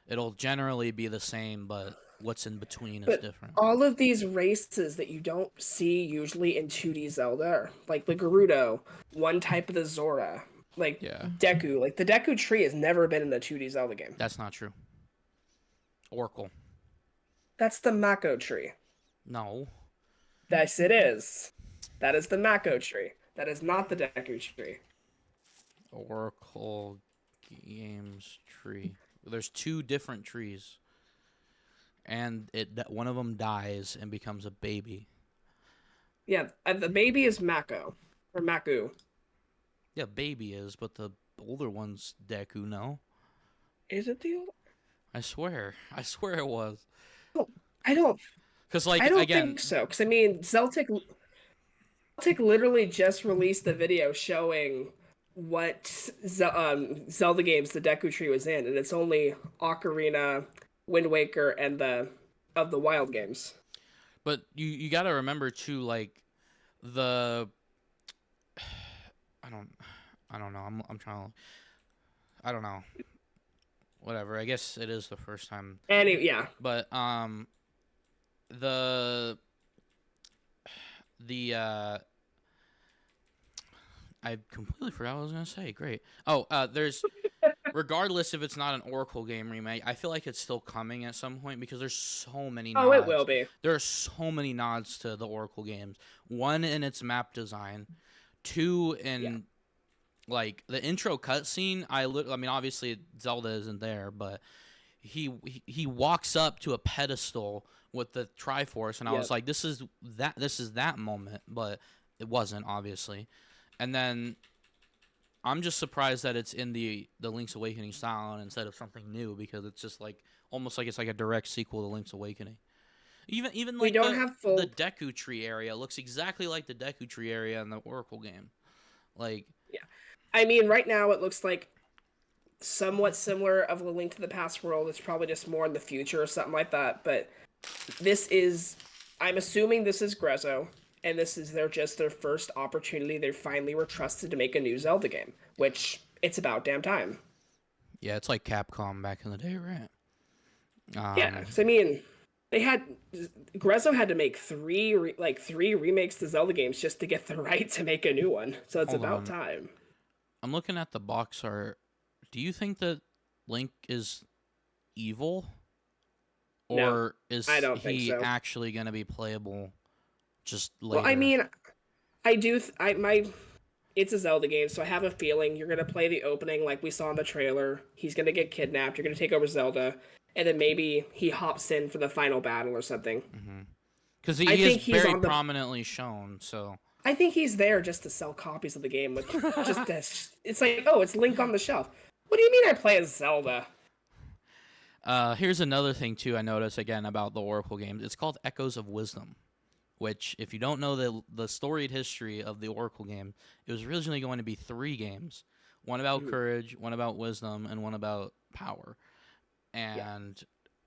It'll generally be the same, but what's in between is but different. all of these races that you don't see usually in 2D Zelda, like the Gerudo, one type of the Zora, like Yeah, Deku, like the Deku tree has never been in the 2D Zelda game. that's not true. Oracle. That's the Mako tree. No. Yes, it is. That is the Mako tree. That is not the Deku tree. Oracle Games tree. There's two different trees, and one of them dies and becomes a baby. Yeah, the baby is Mako or Maku. Yeah, baby is, but the older one's Deku. No, Is it the old? I swear it was. Oh, I don't. Cause like I don't again, think so. Because I mean, Zeltic literally just released the video showing what Zelda games the Deku Tree was in, and it's only Ocarina, Wind Waker, and the Wild games. but you got to remember too, like the I don't know. I'm trying to. I don't know. Whatever. I guess it is the first time. Yeah. But the I completely forgot what I was gonna say. Great. Oh, there's regardless if it's not an Oracle game remake, I feel like it's still coming at some point because there's so many nods. Oh, it will be. There are so many nods to the Oracle games. One in its map design, two in like the intro cutscene. I mean, obviously Zelda isn't there, but he walks up to a pedestal with the Triforce, and I was like, this is that moment, but it wasn't, obviously. And then I'm just surprised that it's in the Link's Awakening style instead of something new, because it's just like almost like it's like a direct sequel to Link's Awakening. Even like the Deku Tree area looks exactly like the Deku Tree area in the Oracle game. Like, yeah, I mean, right now it looks like somewhat similar of a Link to the Past world. It's probably just more in the future or something like that. But this is, I'm assuming this is Grezzo, and this is their first opportunity. They finally were trusted to make a new Zelda game, which it's about damn time. Yeah, it's like Capcom back in the day, right? Yeah, so I mean, Grezzo had to make three remakes to Zelda games just to get the right to make a new one. So it's about time. I'm looking at the box art. Do you think that Link is evil, or is he actually going to be playable just later? Well, I mean, it's a Zelda game, so I have a feeling you're going to play the opening like we saw in the trailer. He's going to get kidnapped. You're going to take over Zelda, and then maybe he hops in for the final battle or something. Because he is very prominently shown, so... I think he's there just to sell copies of the game. It's like, oh, it's Link on the shelf. What do you mean I play as Zelda? Here's another thing, too, I noticed, again, about the Oracle games. It's called Echoes of Wisdom, which, if you don't know the storied history of the Oracle game, it was originally going to be 3 games. One about courage, one about wisdom, and one about power. And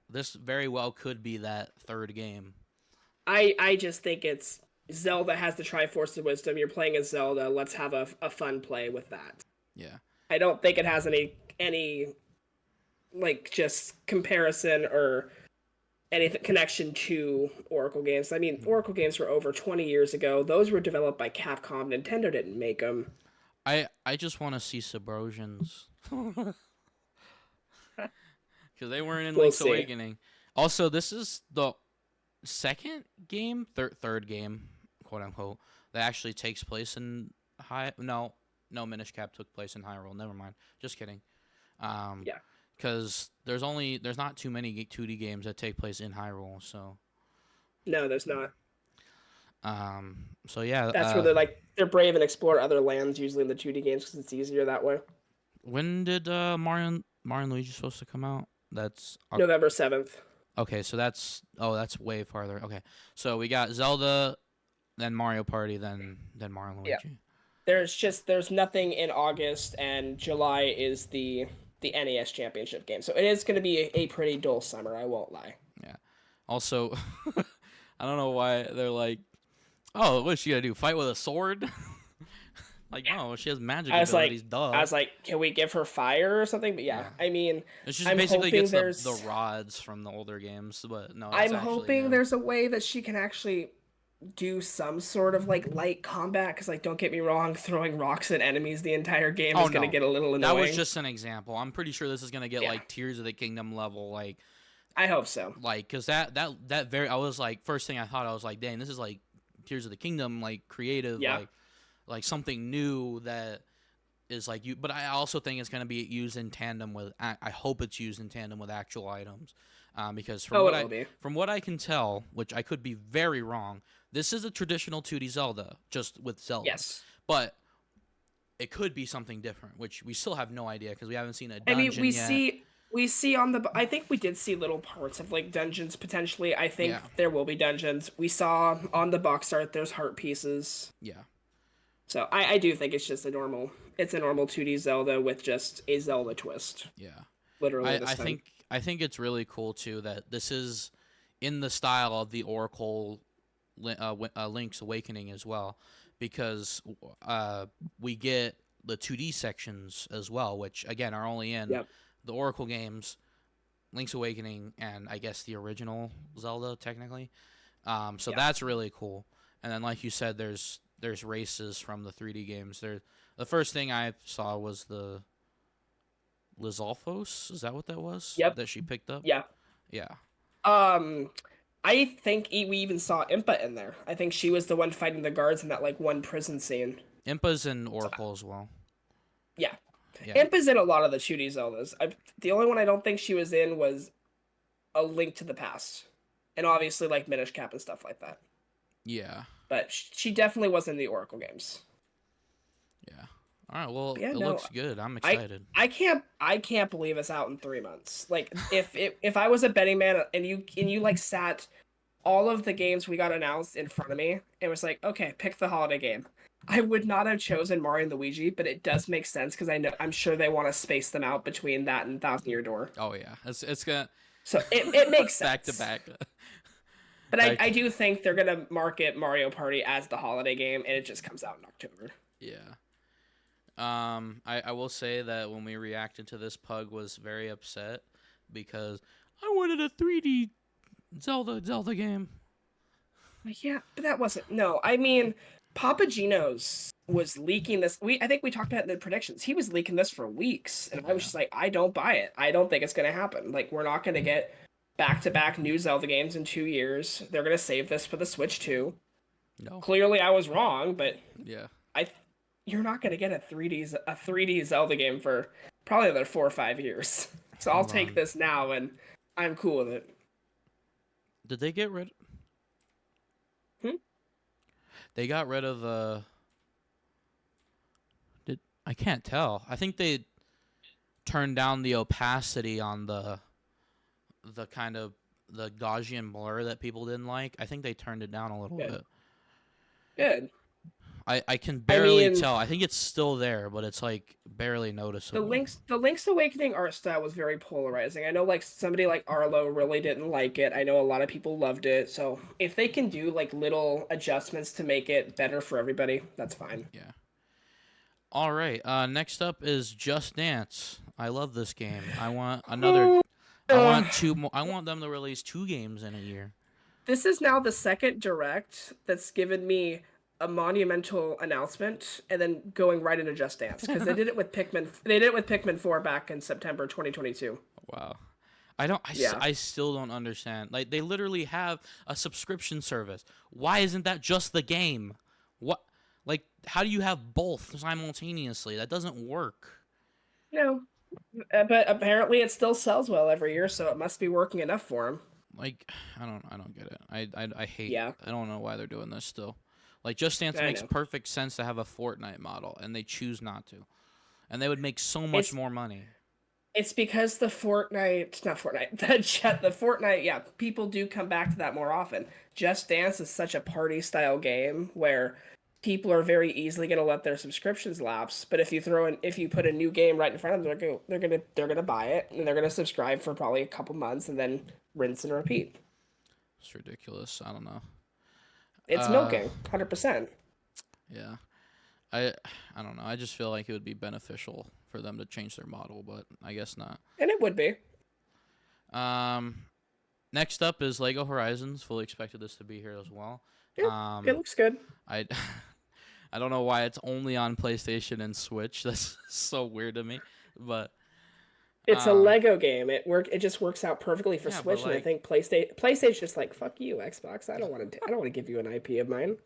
this very well could be that 3rd game. I just think it's... Zelda has the Triforce of Wisdom. You're playing as Zelda. Let's have a fun play with that. Yeah. I don't think it has any like just comparison or any connection to Oracle games. I mean, Oracle games were over 20 years ago. Those were developed by Capcom. Nintendo didn't make them. I just want to see Subrosians. Because they weren't in Link's Awakening. Also, this is the second game, third game, quote unquote, that actually takes place in Minish Cap took place in Hyrule. Never mind. Just kidding. Because there's not too many 2D games that take place in Hyrule, so. No, there's not. So yeah. That's where they're brave and explore other lands usually in the 2D games because it's easier that way. When did Mario and Luigi supposed to come out? That's November 7th. okay. So that's way farther. Okay, so we got Zelda, then Mario Party, then Mario Yeah. Luigi. There's nothing in August, and July is the NES Championship game. So it is going to be a pretty dull summer. I won't lie. Yeah. Also, I don't know why they're like, oh, what's she gonna do? Fight with a sword? Like, no, she has magic abilities. I Duh. was like, can we give her fire or something? But yeah, Yeah. I mean, And she just I'm basically hoping gets the there's rods from the older games, but no, that's I'm actually hoping new. there's a way that she can actually do some sort of like light combat. Because like, don't get me wrong, throwing rocks at enemies the entire game Oh is gonna no, get a little that was annoying. just an example. I'm pretty sure this is gonna get Yeah, like Tears of the Kingdom level, I hope so. because that very I was like first thing I thought I was like, dang, this is like Tears of the Kingdom, like creative, Yeah, like something new that is like you. But I also think it's gonna be used in tandem with. I hope it's used in tandem with actual items, because oh, it will be. from what I can tell, which I could be very wrong, this is a traditional 2D Zelda, just with Zelda, Yes. but it could be something different, which we still have no idea because we haven't seen a I mean, dungeon yet. we see on the I think we did see little parts of like dungeons potentially. I think Yeah, there will be dungeons. We saw on the box art there's heart pieces. yeah, So I do think it's a normal 2D Zelda with just a Zelda twist. yeah. Literally I, this I time. think I think it's really cool too that this is in the style of the Oracle Link's Awakening as well, because we get the 2D sections as well, which again are only in Yep. the Oracle games, Link's Awakening, and I guess the original Zelda technically. So Yeah. that's really cool. And then, like you said, there's races from the 3D games. The first thing I saw was the Lizalfos. Is that what that was Yep. that she picked up? Yeah. Yeah. Um I think we even saw Impa in there. I think she was the one fighting the guards in that like one prison scene. Impa's in Oracle as well. Yeah. Yeah. Impa's in a lot of the 2D Zeldas. The only one I don't think she was in was A Link to the Past. And obviously like Minish Cap and stuff like that. Yeah. But she definitely was in the Oracle games. Yeah. All right. Well, But yeah, it no, looks good. I'm excited. I can't believe it's out in 3 months. Like if I was a betting man and you like sat all of the games we got announced in front of me and was like, okay, pick the holiday game. I would not have chosen Mario and Luigi, but it does make sense because I'm sure they want to space them out between that and Thousand Year Door. Oh yeah. It's gonna So it makes sense. back to back. But I do think they're gonna market Mario Party as the holiday game, and it just comes out in October. Yeah. I will say that when we reacted to this, Pug was very upset because I wanted a 3D Zelda game. Yeah, but that wasn't. No, I mean, Papa Gino's was leaking this. I think we talked about it in the predictions. He was leaking this for weeks, and I was just like, I don't buy it. I don't think it's gonna happen. Like, we're not gonna get back-to-back new Zelda games in 2 years. They're gonna save this for the Switch 2. No. Clearly, I was wrong, but Yeah. you're not gonna get a 3D Zelda game for probably another 4 or 5 years. So I'll Hold take on. this now, and I'm cool with it. Did they get rid? Hmm? They got rid of the. Did I can't tell. I think they turned down the opacity on the kind of the Gaussian blur that people didn't like. I think they turned it down a little Good. bit. Good. I can barely mean, tell. I think it's still there, but it's like barely noticeable. The Link's Awakening art style was very polarizing. I know like somebody like Arlo really didn't like it. I know a lot of people loved it. So if they can do like little adjustments to make it better for everybody, that's fine. Yeah. All right. Next up is Just Dance. I love this game. I want another. I want two more. I want them to release 2 games in a year. This is now the second direct that's given me a monumental announcement and then going right into Just Dance because they did it with Pikmin. They did it with Pikmin 4 back in September 2022. Wow. I don't. Yeah. I still don't understand. Like they literally have a subscription service. Why isn't that just the game? What? Like how do you have both simultaneously? That doesn't work. No, but apparently it still sells well every year, so it must be working enough for them. Like I don't get it. I hate. Yeah. I don't know why they're doing this still. Like Just Dance I makes know. perfect sense to have a Fortnite model, and they choose not to, and they would make so much more money. It's because the Fortnite, not Fortnite, the Fortnite, yeah, people do come back to that more often. Just Dance is such a party style game where people are very easily going to let their subscriptions lapse. But if you put a new game right in front of them, they're gonna buy it and they're gonna subscribe for probably a couple months and then rinse and repeat. It's ridiculous. I don't know. It's Uh, milking, 100%, yeah. I I don't know. I just feel like it would be beneficial for them to change their model, but I guess not. and it would be. Um, Next up is Lego Horizons. Fully expected this to be here as well. Yeah, it Um, looks good. I I don't know why it's only on PlayStation and Switch. That's so weird to me. But It's a um, Lego game. It just works out perfectly for yeah, but Switch, and I like think PlayStation just like fuck you, Xbox. I don't want to give you an IP of mine.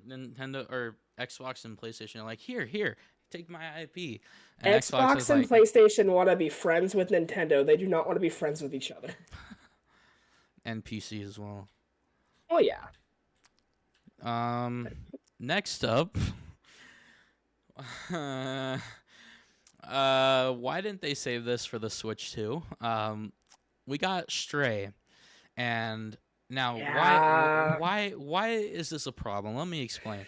Nintendo or Xbox and PlayStation are like, here, take my IP, and Xbox is Xbox and like, PlayStation want to be friends with Nintendo. They do not want to be friends with each other. and PC as well. Oh yeah. Um, Next up, why didn't they save this for the Switch too? We got Stray, and now Yeah. why is this a problem? Let me explain.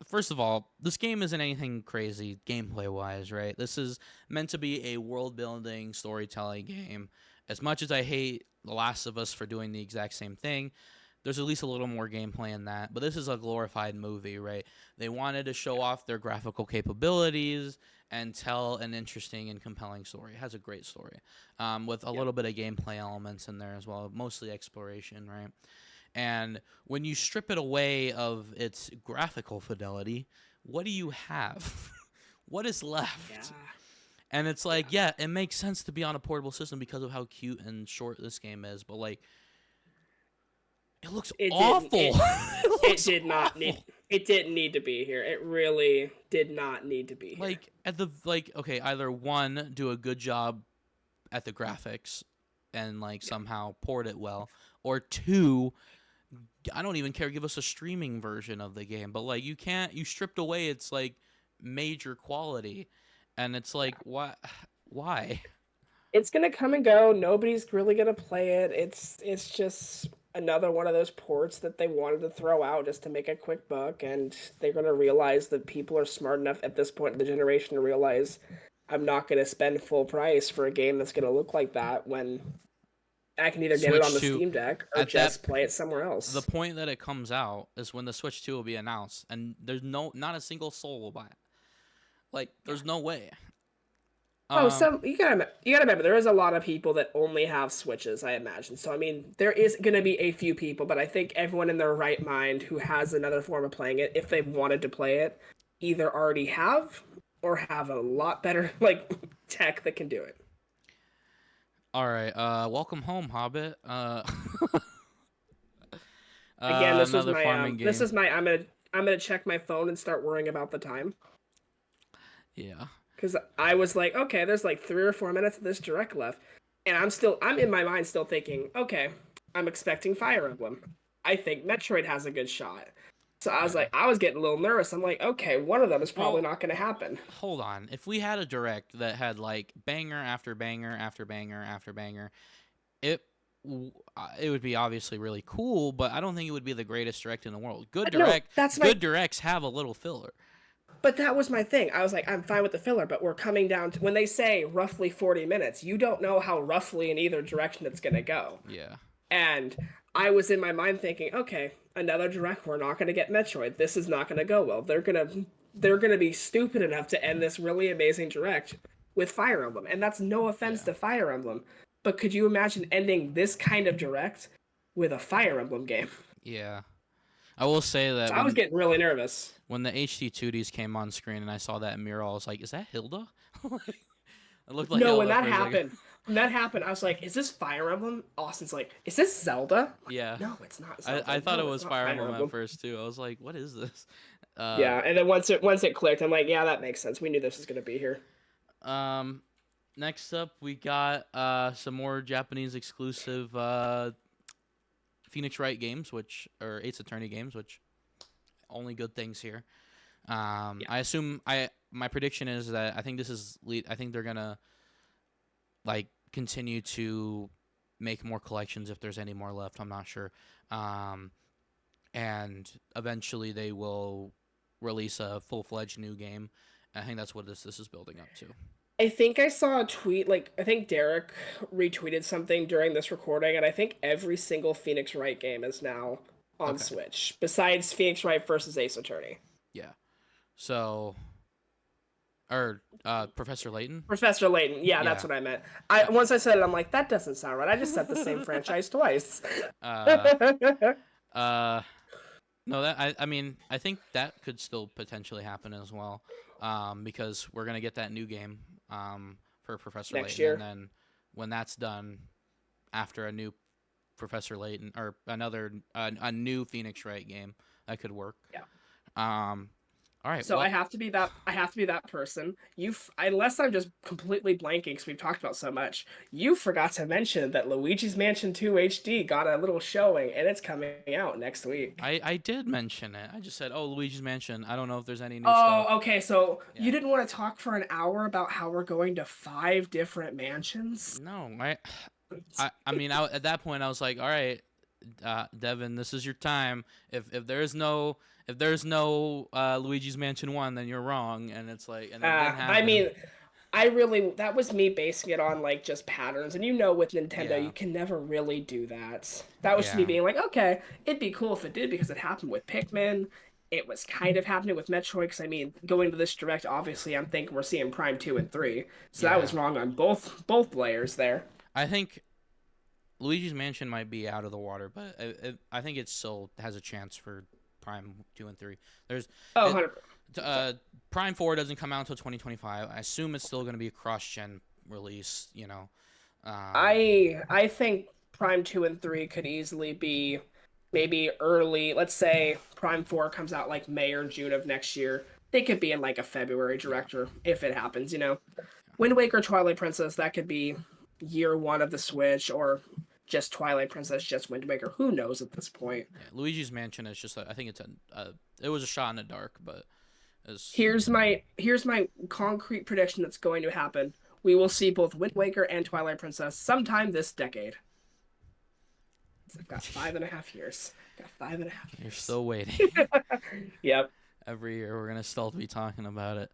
First of all, this game isn't anything crazy gameplay wise, right? This is meant to be a world building storytelling game. As much as I hate The Last of Us for doing the exact same thing, there's at least a little more gameplay in that. But this is a glorified movie, right? They wanted to show off their graphical capabilities and tell an interesting and compelling story. It has a great story, with a Yep. little bit of gameplay elements in there as well, mostly exploration, right? And when you strip it away of its graphical fidelity, what do you have? What is Yeah. left? And it's Yeah. like, yeah, it makes sense to be on a portable system because of how cute and short this game is, but like, it looks It didn't. awful. It It looks did not need. awful. It didn't need to be here. It really did not need to be here. Like at the like, okay, either one, do a good job at the graphics and like Yeah. somehow port it well, or two, I don't even care. Give us a streaming version of the game, but like you can't. You stripped away its like major quality, and it's like what? Why? It's gonna come and go. Nobody's really gonna play it. It's just another one of those ports that they wanted to throw out just to make a quick buck, and they're gonna realize that people are smart enough at this point in the generation to realize I'm not gonna spend full price for a game that's gonna look like that when I can either get it on Switch the Two Steam Deck or at that just play it somewhere the else. point that it comes out is when the Switch Two will be announced, and there's not a single soul will buy it. Like Yeah. there's no way. Oh, Um, some you gotta remember there is a lot of people that only have Switches, I imagine. So I mean, there is gonna be a few people, but I think everyone in their right mind who has another form of playing it, if they wanted to play it, either already have or have a lot better like tech that can do it. all right. Welcome home, Hobbit. Again, this was Another my farming this game. is my I'm gonna check my phone and start worrying about the time. Yeah. Because I was like, okay, there's like 3 or 4 minutes of this direct left, and I'm in my mind still thinking, okay, I'm expecting Fire Emblem. I think Metroid has a good shot. So Yeah. I was getting a little nervous. I'm like, okay, one of them is probably Well, not going to happen. hold on. If we had a direct that had like banger after banger after banger after banger, it it would be obviously really cool, but I don't think it would be the greatest direct in the world. No, that's my. Good directs have a little filler. But that was my thing. I was like, I'm fine with the filler, but we're coming down to when they say roughly 40 minutes. You don't know how roughly in either direction it's going to go. Yeah. And I was in my mind thinking, okay, another direct. We're not going to get Metroid. This is not going to go well. They're gonna be stupid enough to end this really amazing direct with Fire Emblem, and that's no offense Yeah. to Fire Emblem, but could you imagine ending this kind of direct with a Fire Emblem game? Yeah. I will say that So I was getting really nervous. when the HD 2Ds came on screen and I saw that mural, I was like, "Is that Hilda?" It looked like No, Hilda for a second. when that happened, I was like, "Is this Fire Emblem?" Austin's like, "Is this Zelda?" I'm like, Yeah. no, it's not Zelda. I thought it No, it's was not Fire Fire Emblem at Emblem. first too. I was like, "What is this?" Yeah, and then once it clicked, I'm like, yeah, that makes sense. We knew this was gonna be here. Um, Next up, we got some more Japanese exclusive Phoenix Wright games, which or Ace Attorney games, which only good things here. Yeah. I assume my prediction is that I think this is I think they're gonna like continue to make more collections if there's any more left. I'm not sure. Um, and eventually they will release a full-fledged new game. I think that's what this is building up to. I think I saw a tweet, like, I think Derek retweeted something during this recording, and I think every single Phoenix Wright game is now on Okay. Switch, besides Phoenix Wright versus Ace Attorney. Yeah. So, or Professor Layton. Professor Layton, yeah, that's Yeah. what I meant. Uh, Once I said it, I'm like, that doesn't sound right. I just said the same franchise twice. uh, uh, no, that I mean, I think that could still potentially happen as well, because we're gonna get that new game, for Professor Next Layton, year. and then when that's done, after a new Professor Layton or another a new Phoenix Wright game, that could work. Yeah. All right. So Well, I have to be that. I have to be that person. Unless I'm just completely blanking because we've talked about so much. You forgot to mention that Luigi's Mansion 2 HD got a little showing, and it's coming out next week. I did mention it. I just said, oh, Luigi's Mansion. I don't know if there's any new stuff. Oh, okay. So Yeah. you didn't want to talk for an hour about how we're going to 5 different mansions? No, I mean, at that point, I was like, all right, Devin, this is your time. If there's no Luigi's Mansion 1, then you're wrong, and it's like, and it didn't I happen. mean, that was me basing it on like just patterns, and with Nintendo, Yeah. you can never really do that. That was just me Yeah. being like, okay, it'd be cool if it did because it happened with Pikmin. It was kind of happening with Metroid because I mean, going to this direct, obviously, I'm thinking we're seeing Prime 2 and 3, so that Yeah. was wrong on both layers there. I think Luigi's Mansion might be out of the water, but I think it still has a chance for Prime 2 and 3. There's Oh, it, 100%. Prime 4 doesn't come out until 2025. I assume it's still going to be a cross-gen release, I think Prime 2 and 3 could easily be maybe early. Let's say Prime 4 comes out like May or June of next year. They could be in like a February Yeah. director if it happens. Wind Waker, Twilight Princess, that could be year one of the Switch, or just Twilight Princess, just Wind Waker. Who knows at this point? Yeah, Luigi's Mansion is just I think it's it was a shot in the dark, but it's Here's my concrete prediction that's going to happen. We will see both Wind Waker and Twilight Princess sometime this decade. I've got 5.5 years. Got 5.5 years. you're still waiting. Yep. Every year we're gonna still be talking about it.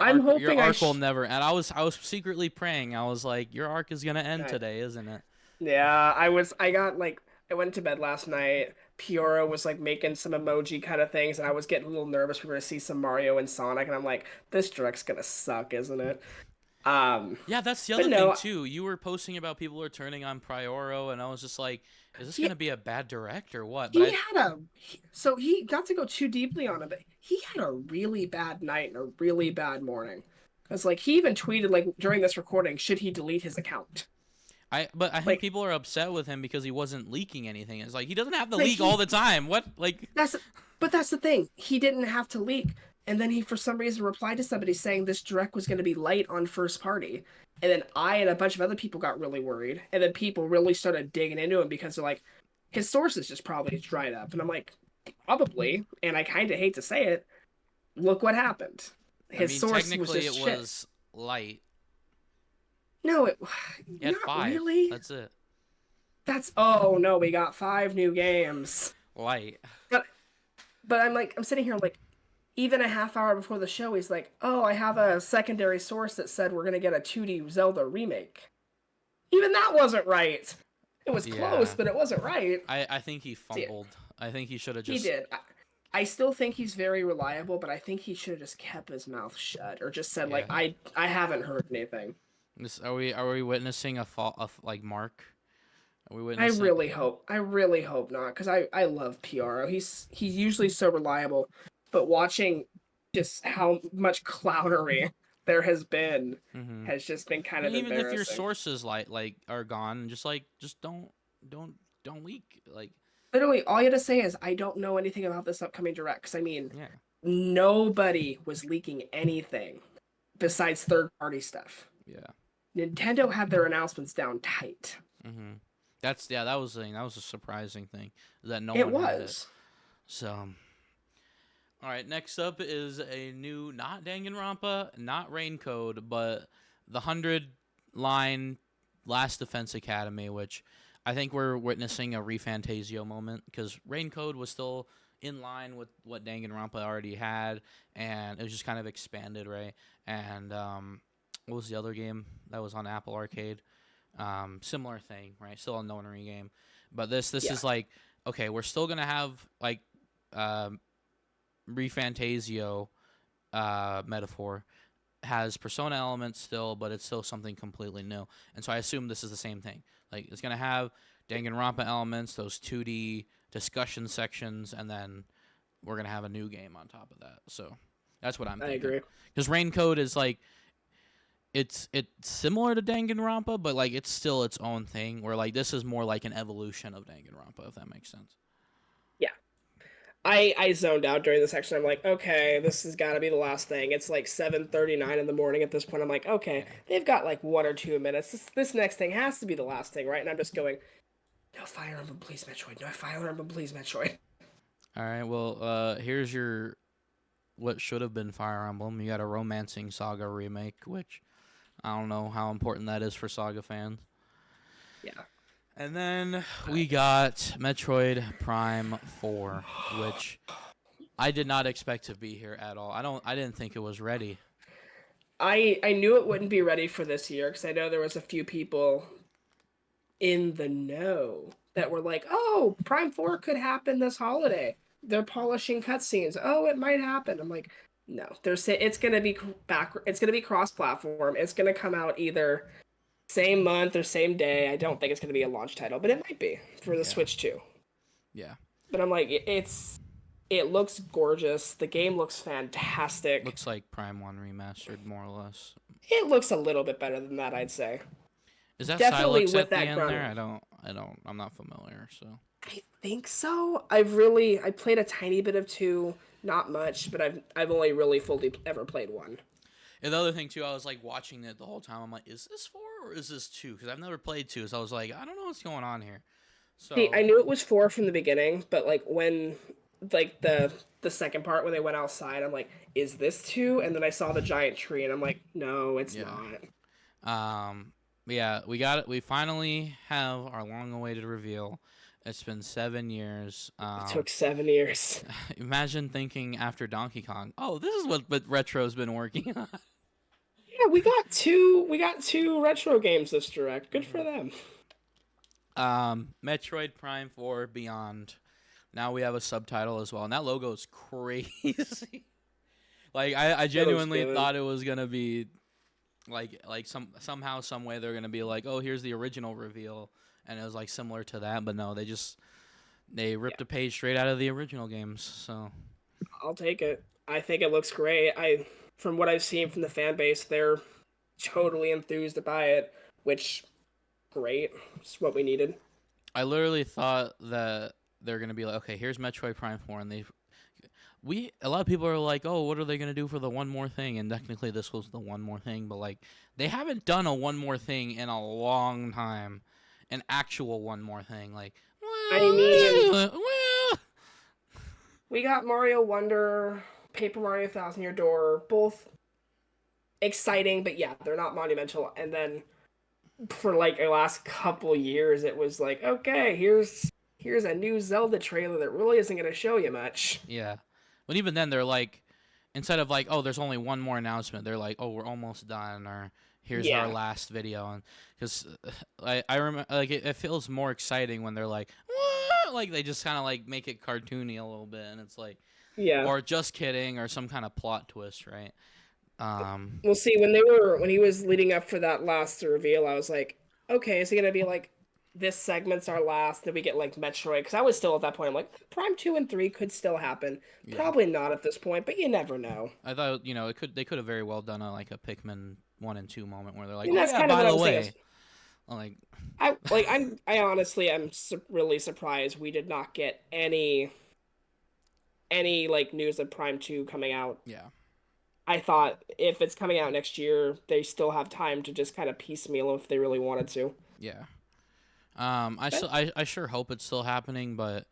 I'm hoping your arc will never. And I was secretly praying. I was like, your arc is gonna end today, isn't it? Yeah, I went to bed last night. Piora was like making some emoji kind of things, and I was getting a little nervous. We were gonna see some Mario and Sonic, and I'm like, this direct's gonna suck, isn't it? Yeah, that's the But other no, thing too. You were posting about people are turning on Prioro, and I was just like, is this he gonna be a bad direct or what? he had a so he not to go too deeply on it, but he had a really bad night and a really bad morning. Cause like he even tweeted like during this recording, should he delete his account? But I think Like people are upset with him because he wasn't leaking anything. It's like he doesn't have to but leak all the time. What like? that's the thing. He didn't have to leak. And then he, for some reason, replied to somebody saying this direct was going to be light on first party. And then I and a bunch of other people got really worried. And then people really started digging into him because they're like, his sources just probably dried up. And I'm like, probably. And I kind of hate to say it. Look what happened. I His mean, source technically was just it shit. was light. No, He had not 5. really. That's it. Oh no, we got 5 new games. Light. But I'm sitting here, I'm like, even a half hour before the show, he's like, oh, I have a secondary source that said we're going to get a 2D Zelda remake. Even that wasn't right. It was close, but it wasn't right. I think he fumbled. I think he should have just. He did. I still think he's very reliable, but I think he should have just kept his mouth shut or just said, like, I haven't heard anything. Are we witnessing a fall of like Mark? Are we I witnessing? really hope not, because I love Piaro. He's usually so reliable, but watching just how much clownery there has been has just been kind of Even embarrassing. if your sources like are gone, just don't leak. Like Literally, all you have to say is, I don't know anything about this upcoming direct. Because I mean, yeah. nobody was leaking anything besides third-party stuff. Yeah. Nintendo had their announcements down tight. That was the thing. That was a surprising thing that no It one had it. was. So, all right. Next up is a new not Danganronpa, not Rain Code, but the 100 line Last Defense Academy, which I think we're witnessing a ReFantasio moment because Raincode was still in line with what Danganronpa already had, and it was just kind of expanded, right? And what was the other game that was on Apple Arcade? Similar thing, right? Still a nonary game, but this Yeah. is like, okay, we're still gonna have like ReFantasio metaphor has Persona elements still, but it's still something completely new. And so I assume this is the same thing. Like it's gonna have Danganronpa elements, those 2D discussion sections, and then we're gonna have a new game on top of that. So that's what I'm thinking. I agree. Because Raincode is like it's similar to Danganronpa, but like it's still its own thing. Where like this is more like an evolution of Danganronpa, if that makes sense. Yeah. I zoned out during the section. I'm like, okay, this has got to be the last thing. It's like 7:39 in the morning at this point. I'm like, okay, they've got like 1 or 2 minutes. This next thing has to be the last thing, right? And I'm just going, no Fire Emblem, please, Metroid. No Fire Emblem, please, Metroid. All right, well, here's your what should have been Fire Emblem. You got a Romancing Saga remake, which I don't know how important that is for Saga fans. Yeah. And then we got Metroid Prime 4, which I did not expect to be here at all. I didn't think it was ready. I knew it wouldn't be ready for this year because I know there was a few people in the know that were like, "Oh, Prime 4 could happen this holiday. They're polishing cutscenes. Oh, it might happen." I'm like, "No, they're saying it's going to be it's going to be cross-platform. It's going to come out either same month or same day. I don't think it's going to be a launch title, but it might be for the Switch too." Yeah. But I'm like, it looks gorgeous. The game looks fantastic. Looks like Prime 1 remastered, more or less. It looks a little bit better than that, I'd say. Is that Definitely Silux with at the that end ground. there? I'm not familiar, so. I think so. I played a tiny bit of 2, not much, but I've only really fully ever played 1. And the other thing too, I was like watching it the whole time. I'm like, is this 4 or is this 2? Because I've never played 2, so I was like, I don't know what's going on here. So See, I knew it was 4 from the beginning, but like when like the second part when they went outside, I'm like, is this 2? And then I saw the giant tree and I'm like, no, it's not. Yeah, we got it. We finally have our long-awaited reveal. It's been 7 years. It took 7 years. Imagine thinking after Donkey Kong, oh, this is what Retro's been working on. Yeah, we got two retro games this direct. Good for them. Metroid Prime 4 Beyond. Now we have a subtitle as well, and that logo is crazy. Like I genuinely thought it was gonna be like somehow, some way they're gonna be like, oh, here's the original reveal, and it was like similar to that, but no, they ripped a page straight out of the original games. So I'll take it. I think it looks great. From what I've seen from the fan base, they're totally enthused by it, which great. It's what we needed. I literally thought that they're gonna be like, okay, here's Metroid Prime 4, and a lot of people are like, oh, what are they gonna do for the one more thing? And technically, this was the one more thing, but like, they haven't done a one more thing in a long time, an actual one more thing. Like, we got Mario Wonder, Paper Mario Thousand Year Door, both exciting, but yeah, they're not monumental. And then for like the last couple years, it was like, okay, here's a new Zelda trailer that really isn't going to show you much. Yeah, but even then, they're like, instead of like, oh, there's only one more announcement, they're like, oh, we're almost done, or here's our last video. And because I remember, like, it feels more exciting when they're like, what? Like they just kind of like make it cartoony a little bit, and it's like, or just kidding, or some kind of plot twist, right? We'll see. When he was leading up for that last reveal, I was like, okay, is he gonna be like, this segment's our last, then we get like Metroid? Because I was still at that point, I'm like, Prime 2 and 3 could still happen. Yeah. Probably not at this point, but you never know. I thought, they could have very well done like a Pikmin 1 and 2 moment where they're like, that's kind of by what the way, I honestly am really surprised we did not get any like news of Prime 2 coming out. Yeah. I thought if it's coming out next year, they still have time to just kind of piecemeal if they really wanted to. Yeah. I sure hope it's still happening, but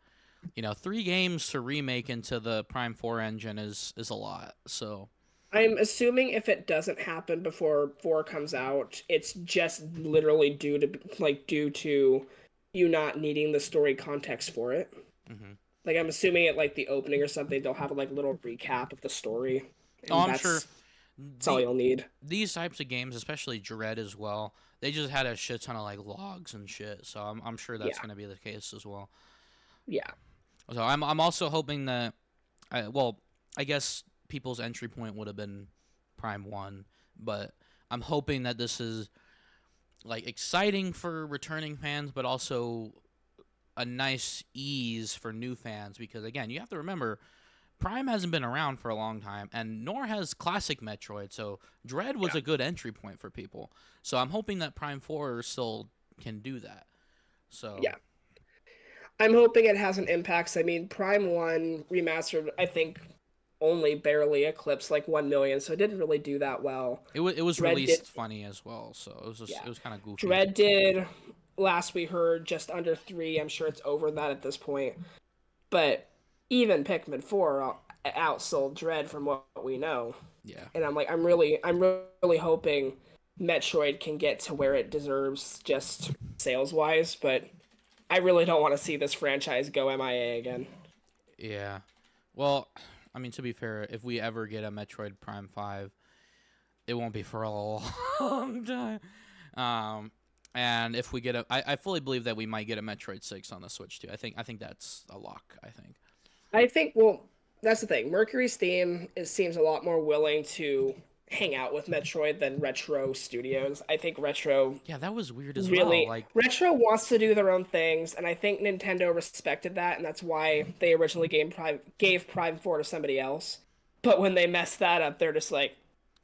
3 games to remake into the Prime 4 engine is a lot. So I'm assuming if it doesn't happen before 4 comes out, it's just literally due to you not needing the story context for it. Hmm. Like I'm assuming at like the opening or something, they'll have a like little recap of the story, Oh, and I'm sure that's all the you'll need. these types of games, especially Dread as well, they just had a shit ton of like logs and shit. So I'm sure that's Yeah, gonna be the case as well. yeah. So I'm also hoping that, well, I guess people's entry point would have been Prime One, but I'm hoping that this is like exciting for returning fans, but also a nice ease for new fans because again, you have to remember Prime hasn't been around for a long time, and nor has classic Metroid. So Dread was Yeah. a good entry point for people. So I'm hoping that Prime 4 still can do that. So Yeah. I'm hoping it has an impact. I mean, Prime 1 remastered, I think, only barely eclipsed like 1 million, so it didn't really do that well. it was Dread did, released funny as well. So yeah. it was kind of goofy. Dread did, last we heard, just under 3. I'm sure it's over that at this point. But even Pikmin 4 outsold Dread from what we know. Yeah. And I'm really hoping Metroid can get to where it deserves just sales wise, but I really don't want to see this franchise go MIA again. Yeah. Well, I mean to be fair, if we ever get a Metroid Prime 5, it won't be for a long time. Um and if we get I fully believe that we might get a Metroid 6 on the Switch too. I think that's a lock, I think. I think, well, that's the thing. Mercury's theme seems a lot more willing to hang out with Metroid than Retro Studios. I think Yeah, that was weird as well. really Like, Retro wants to do their own things, and I think Nintendo respected that, and that's why they originally gave Prime 4 to somebody else. But when they messed that up, they're just like,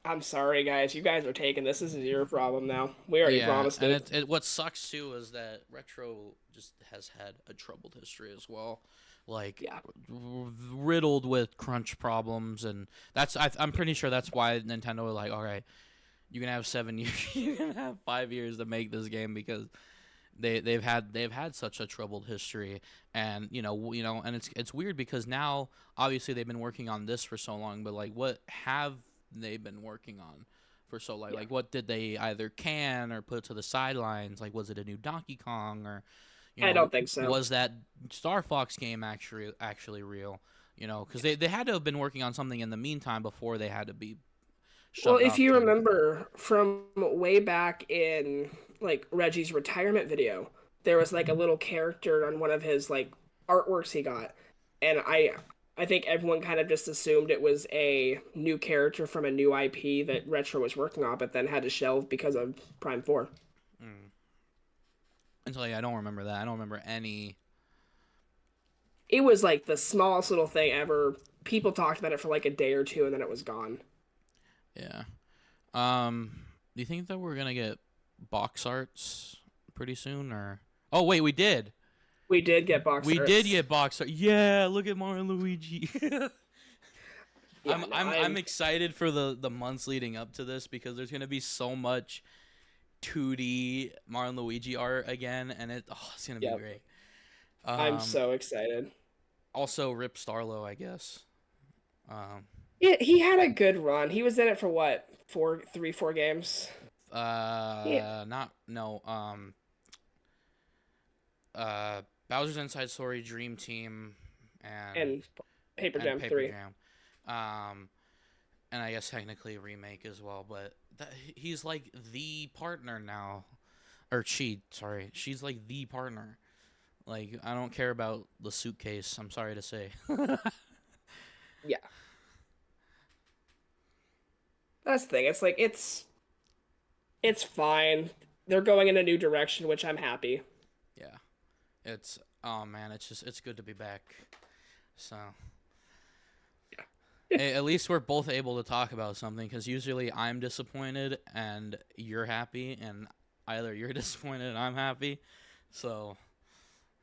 I'm sorry, guys. You guys are taking this. This is your problem now. We already yeah, promised and it. what sucks too is that Retro just has had a troubled history as well, like Yeah. riddled with crunch problems, and I'm pretty sure that's why Nintendo was like, all right, you can have 7 years, you can have 5 years to make this game because they've had such a troubled history, and and it's weird because now obviously they've been working on this for so long, but like what have they been working on for so long? Yeah. Like what did they either can or put to the sidelines? Like was it a new Donkey Kong or I don't think so. was that Star Fox game actually real? Because they had to have been working on something in the meantime before they had to be Well, shoved if off you to. remember from way back in like Reggie's retirement video, there was like a little character on one of his like artworks he got, and I think everyone kind of just assumed it was a new character from a new IP that Retro was working on, but then had to shelve because of Prime 4. Mm. Until I don't remember that. I don't remember any. It was like the smallest little thing ever. People talked about it for like a day or two, and then it was gone. Yeah. Do you think that we're gonna get box arts pretty soon, or? Oh wait, we did. We did get box We did arts. get box art. Yeah, look at Mario and Luigi. Yeah, no, I'm excited for the months leading up to this because there's gonna be so much 2D Mario and Luigi art again, and it's gonna be yep, great. I'm Um, so excited. Also Rip Starlo, I guess. Um, Yeah, he had a good run. He was in it for what, 4 games? Yeah, not no. Bowser's Inside Story, Dream Team, and and Paper and Jam Paper 3. Jam. Um, and I guess technically a remake as well, but he's like the partner now, or she's like the partner. Like I don't care about the suitcase. I'm sorry to say. Yeah, that's the thing. It's like it's fine. They're going in a new direction, which I'm happy. Yeah, it's oh man, it's good to be back. So at least we're both able to talk about something because usually I'm disappointed and you're happy, and either you're disappointed and I'm happy. So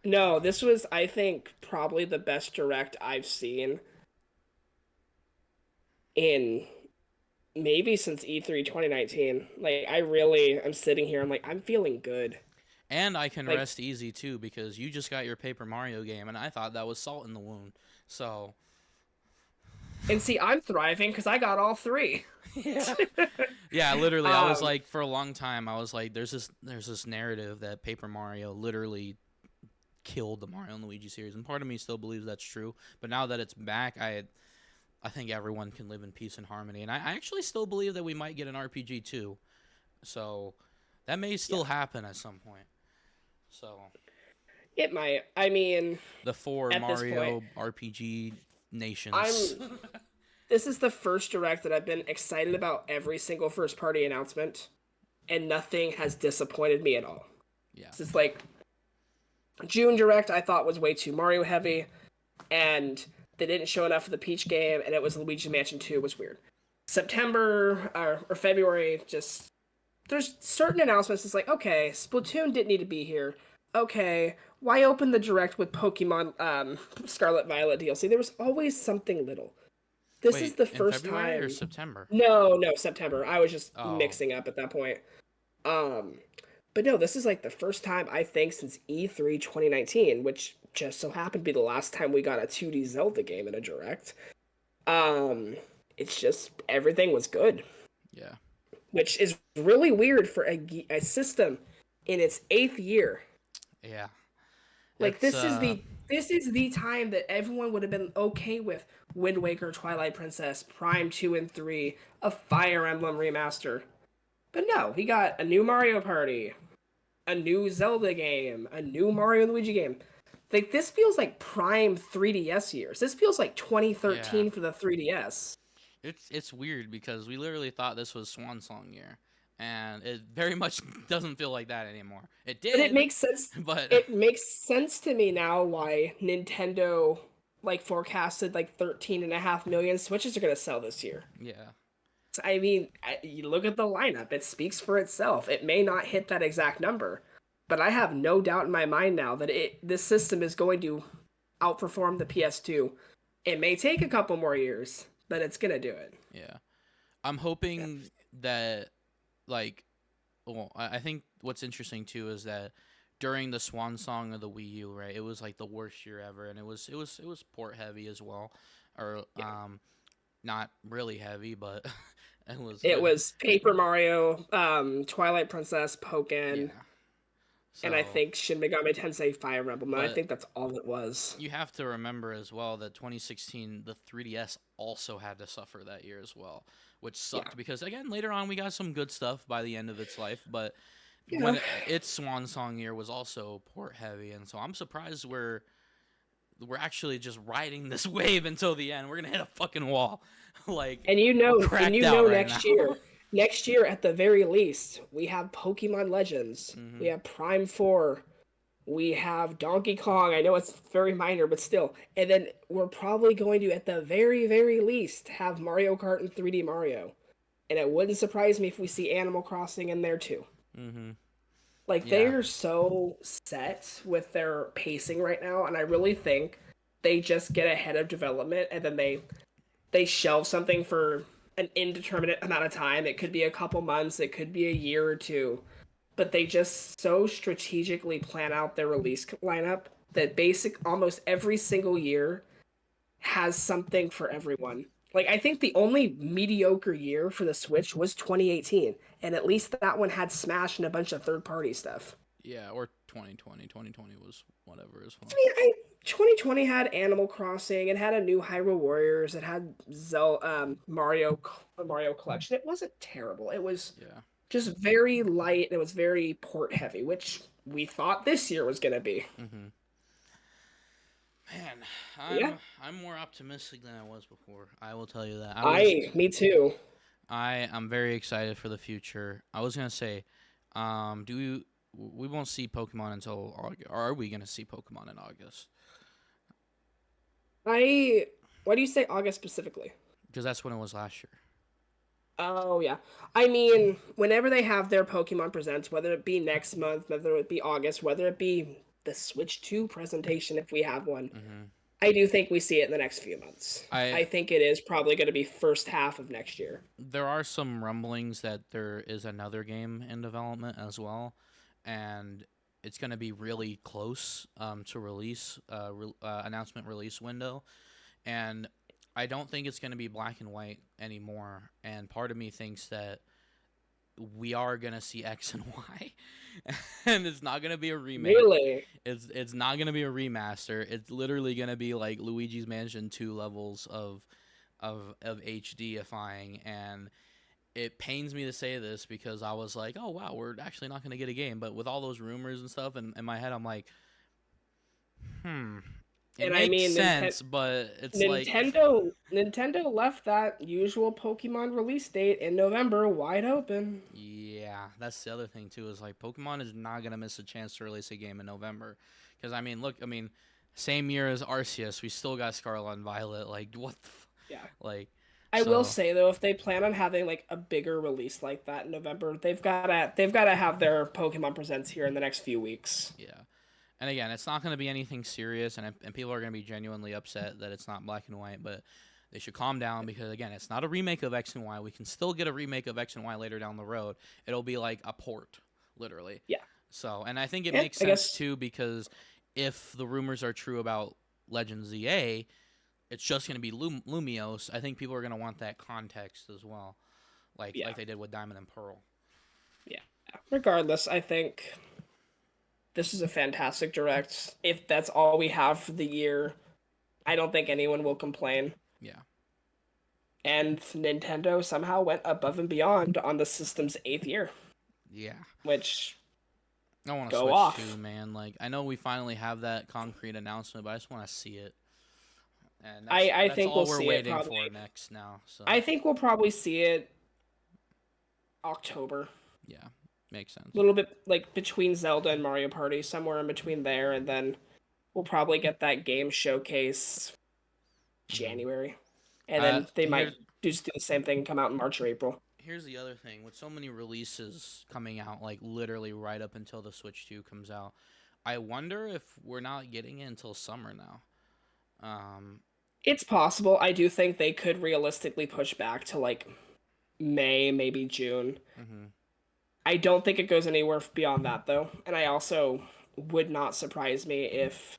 No, this was, I think, probably the best direct I've seen in maybe since E3 2019. Like, I'm sitting here, I'm like, I'm feeling good. and I can Like, rest easy too because you just got your Paper Mario game, and I thought that was salt in the wound. So And see, I'm thriving because I got all three. Yeah. Yeah, literally, I was um, like, for a long time, I was like, there's this narrative that Paper Mario literally killed the Mario and Luigi series, and part of me still believes that's true. But now that it's back, I think everyone can live in peace and harmony, and I actually still believe that we might get an RPG too. So that may yeah, still happen at some point. So it might. I mean, the four at this point, Mario RPG nations. I'm. This is the first direct that I've been excited about every single first party announcement, and nothing has disappointed me at all. Yeah. This is like June direct. I thought was way too Mario heavy, and they didn't show enough of the Peach game, and it was Luigi Mansion 2. It was weird. September or February, just there's certain announcements. It's like, okay, Splatoon didn't need to be here. Okay, why open the direct with Pokemon Scarlet Violet DLC? There was always something little. This is Wait, the in first February or time. September? No, September. I was just Oh, mixing up at that point. Um, but no, this is like the first time I think since E3 2019, which just so happened to be the last time we got a 2D Zelda game in a direct. Um, it's just everything was good, yeah. which is really weird for a system in its 8th year. Yeah. Like It's this is the time that everyone would have been okay with Wind Waker, Twilight Princess, Prime 2 and 3, a Fire Emblem remaster. But no, he got a new Mario Party, a new Zelda game, a new Mario and Luigi game. Like this feels like prime 3DS years. This feels like yeah. 2013 for the 3DS. It's weird because we literally thought this was Swan Song year, and it very much doesn't feel like that anymore. It But it did, makes sense. but It makes sense to me now why Nintendo like forecasted like 13.5 million Switches are going to sell this year. yeah. I mean, you look at the lineup, it speaks for itself. It may not hit that exact number, but I have no doubt in my mind now that this system is going to outperform the PS2. It may take a couple more years, but it's going to do it. Yeah. I'm hoping that, like, well, I think what's interesting too is that during the Swan Song of the Wii U, right, it was like the worst year ever, and it was port heavy as well, or Yeah. not really heavy, but it was It good. was Paper Mario, Twilight Princess, Yeah. Pokken, and I So, think Shin Megami Tensei Fire Emblem. And I but think that's all it was. you have to remember as well that 2016, the 3DS also had to suffer that year as well, which Yeah. sucked because again later on we got some good stuff by the end of its life, but when Yeah. its Swan Song year was also port heavy, and so I'm surprised we're actually just riding this wave until the end. We're gonna hit a fucking wall, like we're And cracked you out know right now. next year at the very least, we have Pokemon Legends, we Hmm. have Prime 4, we have Donkey Kong. I know it's very minor, but still. And then we're probably going to, at the very, very least, have Mario Kart and 3D Mario. And it wouldn't surprise me if we see Animal Crossing in there too. Hmm. Like they Yeah. are so set with their pacing right now, and I really think they just get ahead of development and then they shelve something for an indeterminate amount of time. It could be a couple months, it could be a year or two, but they just so strategically plan out their release lineup that basic almost every single year has something for everyone. Like I think the only mediocre year for the Switch was 2018, and at least that one had Smash and a bunch of third-party stuff. Yeah. Or 2020. 2020 was whatever as I well. mean, 2020 had Animal Crossing, it had a new Hyrule Warriors, it had Mario Collection. It wasn't terrible. It was Yeah. just very light. It was very port heavy, which we thought this year was gonna be. Hmm. Man, Yeah, I'm more optimistic than I was before. I will tell you that. me too. I am very excited for the future. I was gonna say, we won't see Pokemon until August. Or are we gonna see Pokemon in August? I Why do you say August specifically? Because that's when it was last year. Oh yeah. I mean, whenever they have their Pokemon Presents, whether it be next month, whether it be August, whether it be the Switch 2 presentation if we have one, Hmm. I do think we see it in the next few months. I I think it is probably going to be first half of next year. There are some rumblings that there is another game in development as well, and it's gonna be really close to release announcement release window, and I don't think it's going to be black and white anymore, and part of me thinks that we are going to see X and Y, and it's not going to be a remake. Really? It's not going to be a remaster. It's literally going to be like Luigi's Mansion 2 levels of HDifying, and it pains me to say this because I was like, oh wow, we're actually not going to get a game, but with all those rumors and stuff in my head, I'm like, it makes sense, but it's Nintendo left that usual Pokemon release date in November wide open. Yeah, that's the other thing too. Is like Pokemon is not gonna miss a chance to release a game in November, because I mean, look, I mean, same year as Arceus, we still got Scarlet and Violet. Like what? Yeah. Like, I will say though, if they plan on having like a bigger release like that in November, they've gotta have their Pokemon Presents here in the next few weeks. Yeah. And again, it's not going to be anything serious, and people are going to be genuinely upset that it's not black and white, but they should calm down because, again, it's not a remake of X and Y. We can still get a remake of X and Y later down the road. It'll be like a port, literally. Yeah. So, and I think it makes sense, too, because if the rumors are true about Legend ZA, it's just going to be Lumiose. I think people are going to want that context as well, like they did with Diamond and Pearl. Yeah. Regardless, I think this is a fantastic Direct. If that's all we have for the year, I don't think anyone will complain. Yeah. And Nintendo somehow went above and beyond on the system's 8th year. Yeah. Which, I want to switch too, man. Like, I know we finally have that concrete announcement, but I just want to see it. And I think all we'll we're see waiting it probably for next now. So I think we'll probably see it October. Yeah. Makes sense. A little bit like between Zelda and Mario Party, somewhere in between there, and then we'll probably get that game showcase January. And then they might do the same thing, come out in March or April. Here's the other thing. With so many releases coming out, like literally right up until the Switch 2 comes out, I wonder if we're not getting it until summer now. It's possible. I do think they could realistically push back to like May, maybe June. Mm-hmm. I don't think it goes anywhere beyond that, though. And I also would not surprise me if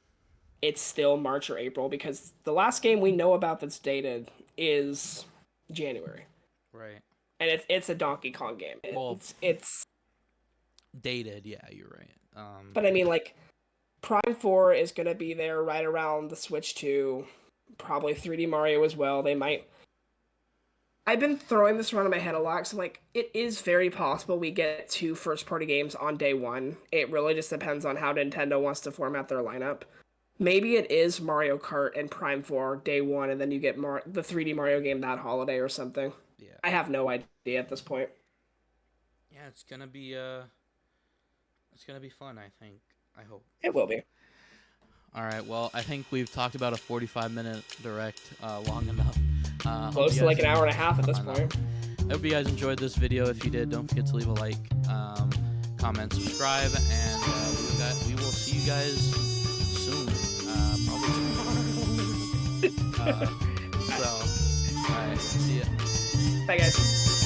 it's still March or April, because the last game we know about that's dated is January. Right. And it's a Donkey Kong game. It's dated, yeah, you're right. But I mean, like, Prime 4 is going to be there right around the Switch 2. Probably 3D Mario as well. They might... I've been throwing this around in my head a lot, so like, it is very possible we get 2 first-party games on day 1. It really just depends on how Nintendo wants to format their lineup. Maybe it is Mario Kart and Prime 4 day 1, and then you get the 3D Mario game that holiday or something. Yeah. I have no idea at this point. Yeah, it's gonna be fun, I think. I hope. It will be. Alright, well, I think we've talked about a 45-minute Direct long enough. Close to like an hour and a half at this point. I hope you guys enjoyed this video. If you did, don't forget to leave a like, comment, subscribe, and we will see you guys soon. Probably tomorrow. Alright, see ya. Bye, guys.